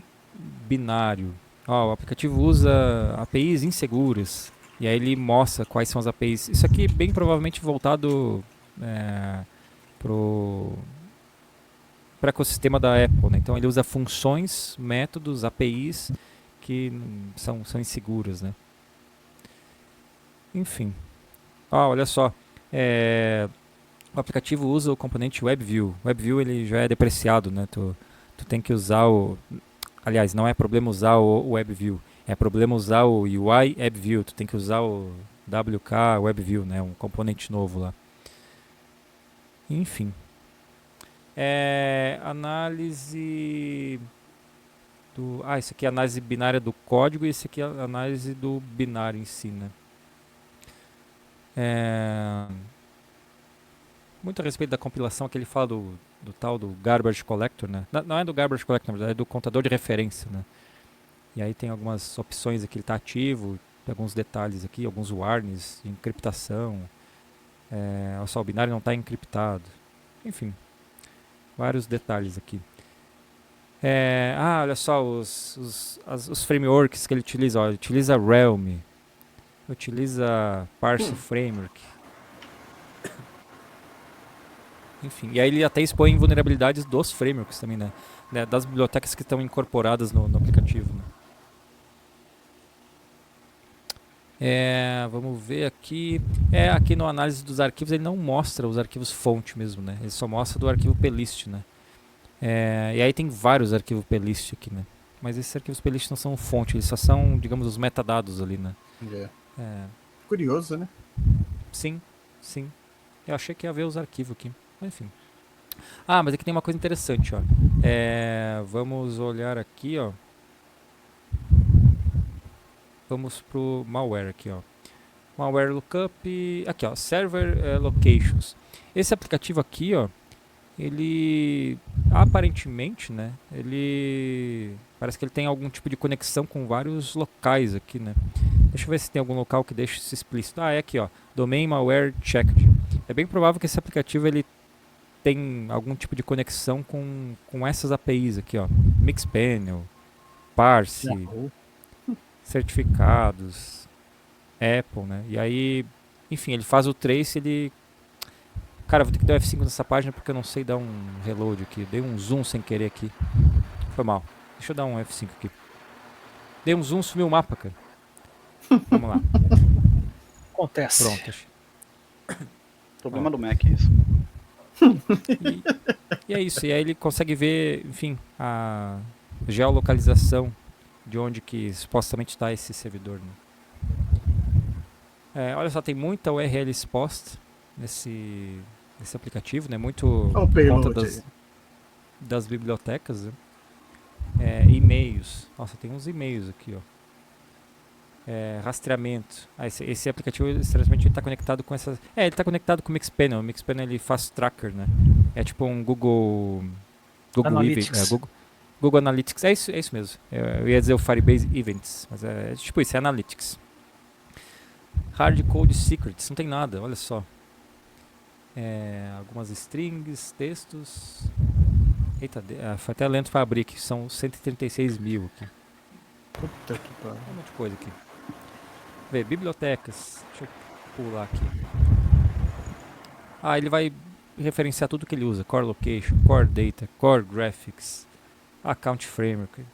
binário. O aplicativo usa APIs inseguras. E aí ele mostra quais são as APIs. Isso aqui bem provavelmente voltado para o ecossistema da Apple, né? Então ele usa funções, métodos, APIs que são inseguras, né? Enfim. Olha só. O aplicativo usa o componente WebView. WebView ele já é depreciado, né? Tu tem que usar o... Aliás, não é problema usar o WebView. É problema usar o UI WebView. Tu tem que usar o WK WebView, né? Um componente novo lá. Enfim. Análise do... isso aqui é análise binária do código e esse aqui é a análise do binário em si, né? Muito a respeito da compilação que ele fala do tal do garbage collector, né? Não é do garbage collector, na verdade, é do contador de referência, né? E aí tem algumas opções aqui, ele está ativo, tem alguns detalhes aqui, alguns warnings de encriptação. Olha só, o binário não está encriptado. Enfim, vários detalhes aqui. Olha só, os frameworks que ele utiliza. Ele utiliza Realm, utiliza Parse Framework. Enfim, e aí ele até expõe vulnerabilidades dos frameworks também, né? Das bibliotecas que estão incorporadas no aplicativo, né? Vamos ver aqui. Aqui no análise dos arquivos ele não mostra os arquivos fonte mesmo, né? Ele só mostra do arquivo plist, né? E aí tem vários arquivos plist aqui, né? Mas esses arquivos plist não são fonte, eles só são, digamos, os metadados ali, né? Curioso, né? Sim. Eu achei que ia ver os arquivos aqui. Enfim. Mas aqui tem uma coisa interessante, ó. Vamos olhar aqui, ó. Vamos pro malware aqui, ó. Malware lookup, aqui, ó, server locations. Esse aplicativo aqui, ó, ele aparentemente, né, ele parece que ele tem algum tipo de conexão com vários locais aqui, né? Deixa eu ver se tem algum local que deixa isso explícito. É aqui, ó, domain malware checked. É bem provável que esse aplicativo ele tem algum tipo de conexão com essas APIs aqui, ó. Mixpanel, Parse, certificados, Apple, né? E aí, enfim, ele faz o trace, ele... Cara, vou ter que dar um F5 nessa página porque eu não sei dar um reload aqui. Dei um zoom sem querer aqui. Foi mal. Deixa eu dar um F5 aqui. Dei um zoom, sumiu o mapa, cara. Vamos lá. Acontece. Pronto. Problema do Mac, isso. E é isso. E aí ele consegue ver, enfim, a geolocalização de onde que supostamente está esse servidor, né? Olha só, tem muita URL exposta nesse aplicativo, né? Muito por conta das bibliotecas, né? E-mails. Nossa, tem uns e-mails aqui, ó. Rastreamento. Esse aplicativo, sinceramente, ele está conectado com essas... ele está conectado com o Mixpanel. O Mixpanel, ele faz tracker, né? É tipo um Google Analytics. Google Analytics. É isso mesmo. Eu ia dizer o Firebase Events, mas é tipo isso, é Analytics. Hard Code Secrets, não tem nada, olha só. Algumas strings, textos. Eita, foi até lento para abrir aqui, são 136 mil aqui. Puta que pariu. Um monte de coisa aqui. Vê, bibliotecas. Deixa eu pular aqui. Ele vai referenciar tudo que ele usa. Core Location, Core Data, Core Graphics, Account Framework.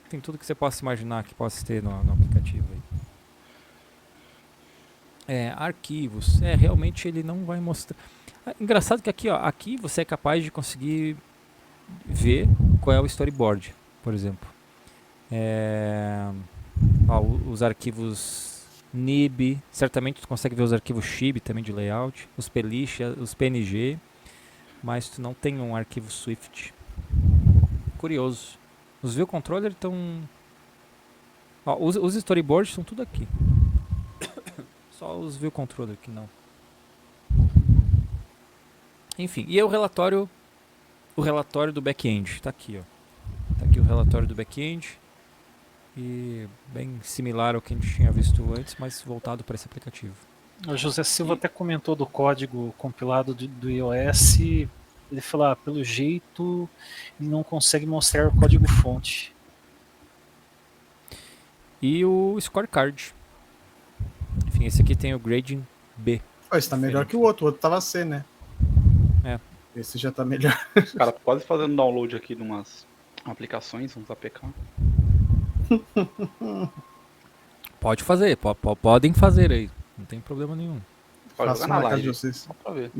Tem tudo que você possa imaginar que possa ter no aplicativo aí. Arquivos. Realmente ele não vai mostrar. Engraçado que aqui, ó, aqui você é capaz de conseguir ver qual é o storyboard, por exemplo. Os arquivos nib, certamente tu consegue ver os arquivos shib também de layout, os pelish, os png, mas tu não tem um arquivo swift. Curioso. Os view controller estão... os storyboards estão tudo aqui. Só os view controller que não. Enfim, e o relatório do back-end, tá aqui, ó. Tá aqui o relatório do back-end. E bem similar ao que a gente tinha visto antes, mas voltado para esse aplicativo. O José Silva até comentou do código compilado do iOS. Ele falou, pelo jeito, ele não consegue mostrar o código-fonte. E o scorecard. Enfim, esse aqui tem o grading B. Esse tá melhor que o outro tava C, né? É. Esse já tá melhor. Cara, tô quase fazendo download aqui de umas aplicações, uns APK. Pode fazer, podem fazer aí. Não tem problema nenhum. Pode Faço jogar na na casa live, de vocês. só pra ver.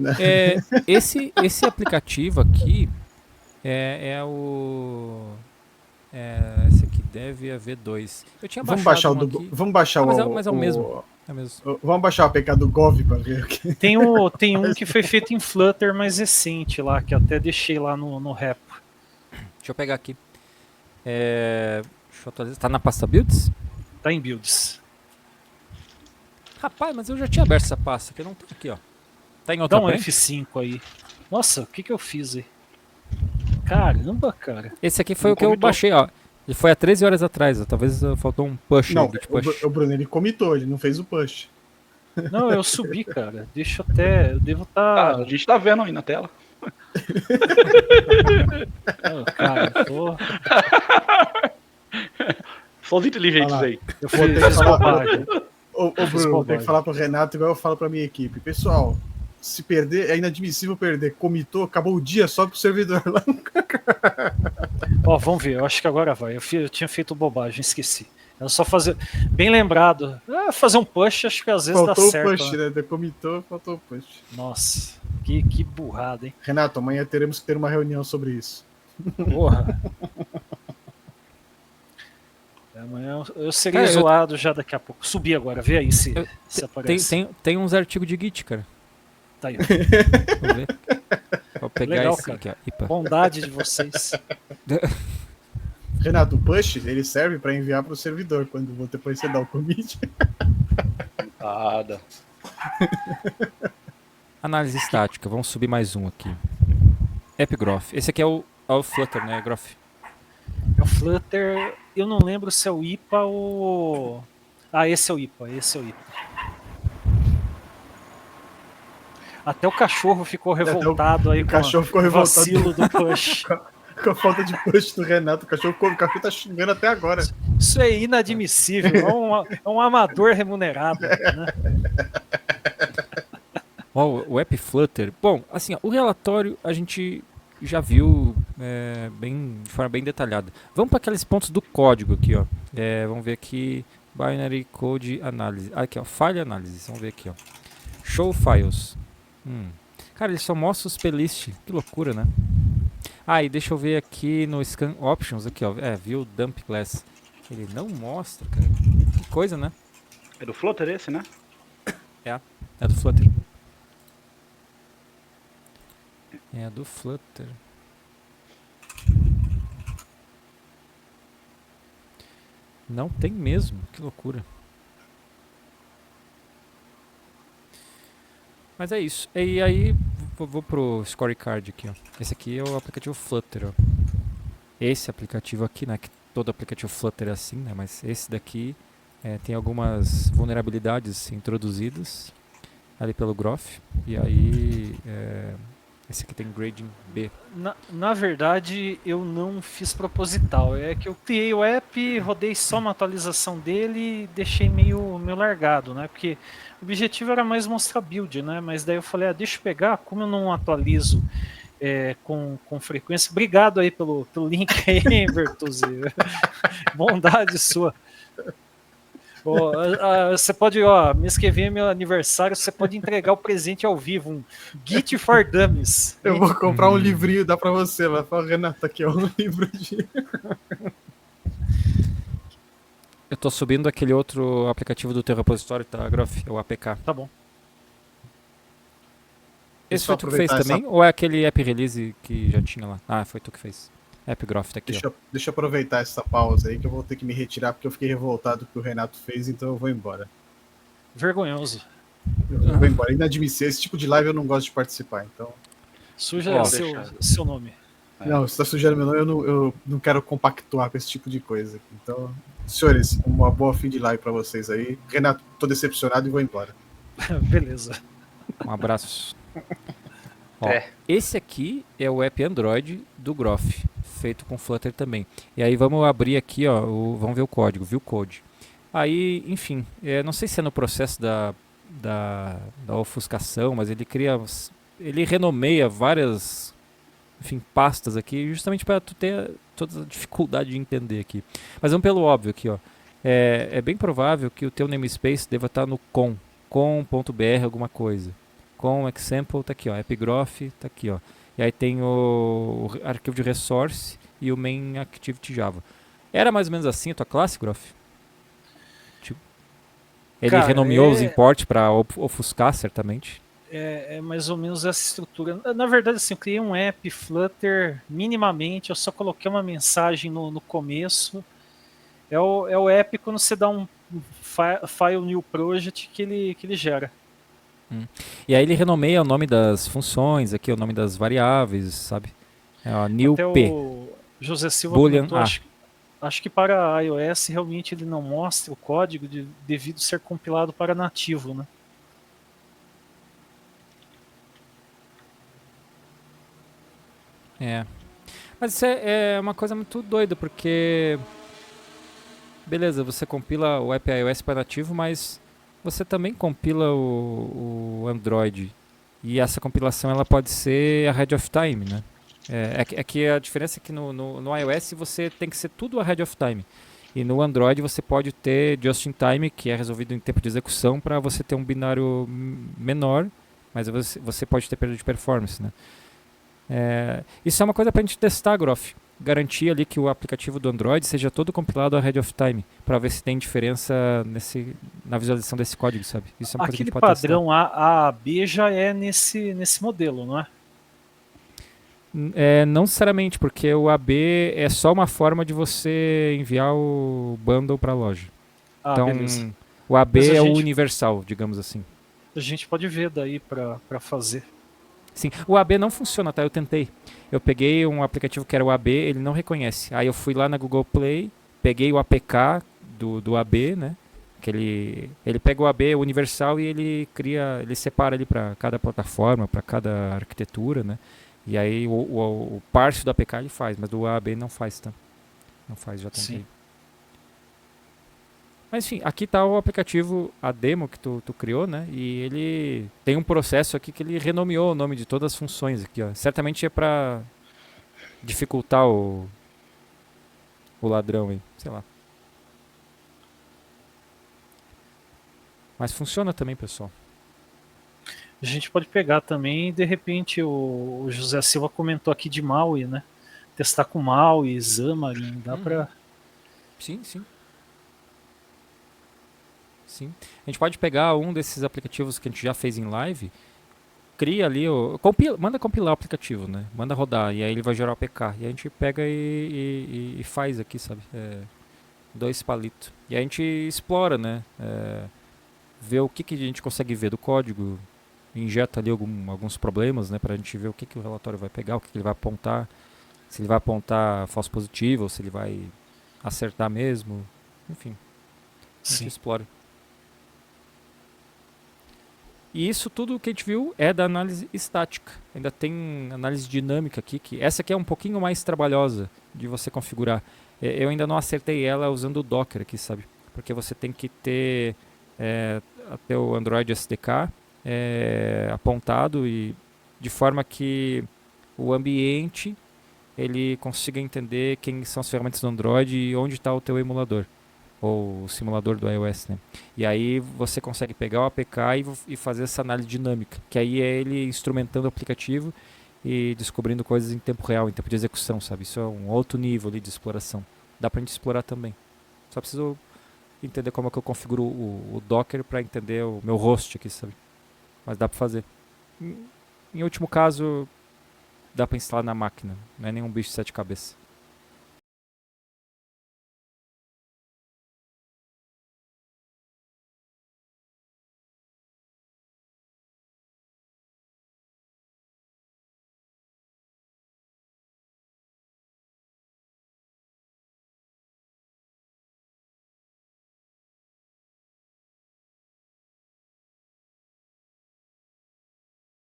Esse aplicativo aqui é o... esse aqui deve haver 2. Eu tinha Vamos baixado baixar o um do. aqui. Vamos baixar Mas é o mesmo. É mesmo. Vamos baixar o APK do Gov pra ver aqui. Tem um que foi feito em Flutter mais recente lá, que eu até deixei lá no repo. Deixa eu pegar aqui. Deixa eu atualizar. Tá na pasta builds? Tá em builds. Rapaz, mas eu já tinha aberto essa pasta aqui. Não tá aqui, ó. Tá em outra Dá um branch? F5 aí. Nossa, o que eu fiz aí? Caramba, cara. Esse aqui foi Não o que eu comitou. baixei, ó. Ele foi há 13 horas atrás, ó. Talvez faltou um push. Não, aí, git push. o Bruno ele comitou, ele não fez o push. Não, eu subi, cara. Deixa eu até. Eu devo estar. A gente tá vendo aí na tela. Cara, eu tô. Só os inteligentes Olha lá. aí. Eu Vou ter que fiz falar bobagem. Ô fiz Bruno, tem bobagem. que falar pro Renato igual eu falo pra minha equipe. Pessoal, se perder, é inadmissível perder. Comitou, acabou o dia só pro servidor lá. Ó, vamos ver. Eu acho que agora vai. Eu tinha feito bobagem, esqueci. Era só fazer. Bem lembrado. Fazer um push, acho que às vezes Faltou dá o certo. push, né? Comitou, faltou o push. Nossa, que burrada, hein? Renato, amanhã teremos que ter uma reunião sobre isso. Porra. Amanhã eu serei Cara, zoado já daqui a pouco. Subi agora, vê aí se aparece. Tem uns artigos de Git, cara. Tá aí. Vamos ver. Vou pegar Legal, esse cara. aqui, ó. Ipa. Bondade de vocês. Renato, o push, ele serve para enviar para o servidor quando depois você dá o commit. Nada. Análise estática. Vamos subir mais um aqui. AppGraph. Esse aqui é o Flutter, né, Graph? É o Flutter. Eu não lembro se é o IPA ou. Esse é o IPA. Até o cachorro ficou revoltado aí o cachorro ficou o revoltado. vacilo do push. Com a falta de push do Renato, o cachorro tá xingando até agora. Isso é inadmissível. É um amador remunerado. Né? Ó, o App Flutter. Bom, assim, ó, o relatório a gente já viu de forma bem detalhada. Vamos para aqueles pontos do código aqui, ó. Vamos ver aqui. Binary Code Analysis. Aqui, ó. File Analysis. Vamos ver aqui, ó. Show Files. Cara, ele só mostra os playlists. Que loucura, né? E deixa eu ver aqui no Scan Options, aqui, ó. View Dump Class. Ele não mostra, cara. Que coisa, né? É do Flutter esse, né? É do Flutter. É do Flutter. Não tem mesmo. Que loucura. Mas é isso. E aí, vou pro scorecard aqui, ó. Esse aqui é o aplicativo Flutter, ó. Esse aplicativo aqui, né? Que todo aplicativo Flutter é assim, né? Mas esse daqui tem algumas vulnerabilidades introduzidas ali pelo Graph. E aí, esse aqui tem grading B. Na verdade, eu não fiz proposital. É que eu criei o app, rodei só uma atualização dele e deixei meio largado, né? Porque o objetivo era mais mostrar build, né? Mas daí eu falei, deixa eu pegar, como eu não atualizo com frequência. Obrigado aí pelo link aí, Bertuzzi. Bondade sua. Você pode, mês que vem é meu aniversário, você pode entregar o presente ao vivo, um Git for Dummies. Eu vou comprar um livrinho, dá pra você. Vai falar, Renato, aqui é um livro de... Eu tô subindo aquele outro aplicativo do teu repositório, tá, Graph? É o APK. Tá bom. Esse Só foi tu que fez aproveitar também? Ou é aquele app release que já tinha lá? Foi tu que fez. AppGraph tá aqui, ó. Deixa eu aproveitar essa pausa aí que eu vou ter que me retirar porque eu fiquei revoltado com o que o Renato fez, então eu vou embora. Vergonhoso. Eu vou embora. Inadmissível. Esse tipo de live eu não gosto de participar, então... Suja seu nome. Não, você tá sujando meu nome, eu não quero compactuar com esse tipo de coisa. Então, senhores, uma boa fim de live pra vocês aí. Renato, tô decepcionado e vou embora. Beleza. Um abraço. Ó, É. esse aqui é o app Android do Groff, feito com Flutter também. E aí vamos abrir aqui, ó, vamos ver o código, view code. Aí, enfim, não sei se é no processo da ofuscação, mas ele cria, ele renomeia várias, enfim, pastas aqui, justamente para tu ter toda a dificuldade de entender aqui. Mas vamos pelo óbvio aqui, ó. É bem provável que o teu namespace deva estar no com.br alguma coisa. Com example tá aqui, ó, epigraph tá aqui, ó. E aí tem o arquivo de resource e o main activity Java. Era mais ou menos assim a tua classe, Groff? Tipo, ele Cara, renomeou os imports para ofuscar, certamente. é mais ou menos essa estrutura. Na verdade, assim, eu criei um app Flutter minimamente, eu só coloquei uma mensagem no começo. É o app quando você dá um file new project que ele gera. E aí ele renomeia o nome das funções, aqui o nome das variáveis, sabe? É, ó, new Até p, o José Silva boolean comentou, a. acho que para iOS realmente ele não mostra o código devido ser compilado para nativo, né? É. Mas isso é uma coisa muito doida, porque beleza, você compila o app iOS para nativo, mas você também compila o Android. E essa compilação ela pode ser ahead of time, né? É que a diferença é que no iOS você tem que ser tudo ahead of time. E no Android você pode ter just in time, que é resolvido em tempo de execução, para você ter um binário menor, mas você pode ter perda de performance, né? Isso é uma coisa para a gente testar, Groff. Garantir ali que o aplicativo do Android seja todo compilado ahead of time, para ver se tem diferença na visualização desse código, sabe? Isso é uma coisa que a Aquele gente pode testar. padrão AAB já é nesse modelo, não é? Não necessariamente, porque o AB é só uma forma de você enviar o bundle para a loja. Ah, Então, beleza. o AB Mas é o universal, digamos assim. a gente pode ver daí para fazer. Sim, o AB não funciona, tá? Eu tentei. Eu peguei um aplicativo que era o AB, ele não reconhece. Aí eu fui lá na Google Play, peguei o APK do AB, né? Que ele pega o AB universal e ele separa ele para cada plataforma, para cada arquitetura, né? E aí o parse do APK ele faz, mas do AB não faz, tá? Não faz, já tentei. Sim. Mas enfim, aqui está o aplicativo, a demo que tu criou, né? E ele tem um processo aqui que ele renomeou o nome de todas as funções aqui, ó. Certamente é para dificultar o ladrão aí, sei lá. Mas funciona também, pessoal. A gente pode pegar também, de repente, o José Silva comentou aqui de Maui, né? Testar com Maui, Xamarin, dá pra... Sim, sim. Sim. A gente pode pegar um desses aplicativos que a gente já fez em live, cria ali, manda compilar o aplicativo, né? Manda rodar, e aí ele vai gerar o APK. E a gente pega e faz aqui, sabe? Dois palitos. E a gente explora, né? Vê o que a gente consegue ver do código, injeta ali alguns problemas, né? Pra gente ver o que o relatório vai pegar, o que ele vai apontar. Se ele vai apontar falso positivo, ou se ele vai acertar mesmo. Enfim, a gente explora. E isso tudo que a gente viu é da análise estática. Ainda tem análise dinâmica aqui, que essa aqui é um pouquinho mais trabalhosa de você configurar. Eu ainda não acertei ela usando o Docker aqui, sabe? Porque você tem que ter até o Android SDK apontado e de forma que o ambiente ele consiga entender quem são as ferramentas do Android e onde está o teu emulador ou o simulador do iOS, né? E aí você consegue pegar o APK e fazer essa análise dinâmica, que aí é ele instrumentando o aplicativo e descobrindo coisas em tempo real, em tempo de execução, sabe? Isso é um outro nível ali de exploração. Dá pra gente explorar também. Só preciso entender como é que eu configuro o Docker para entender o meu host aqui, sabe? Mas dá pra fazer. Em último caso, dá pra instalar na máquina. Não é nenhum bicho de sete cabeças.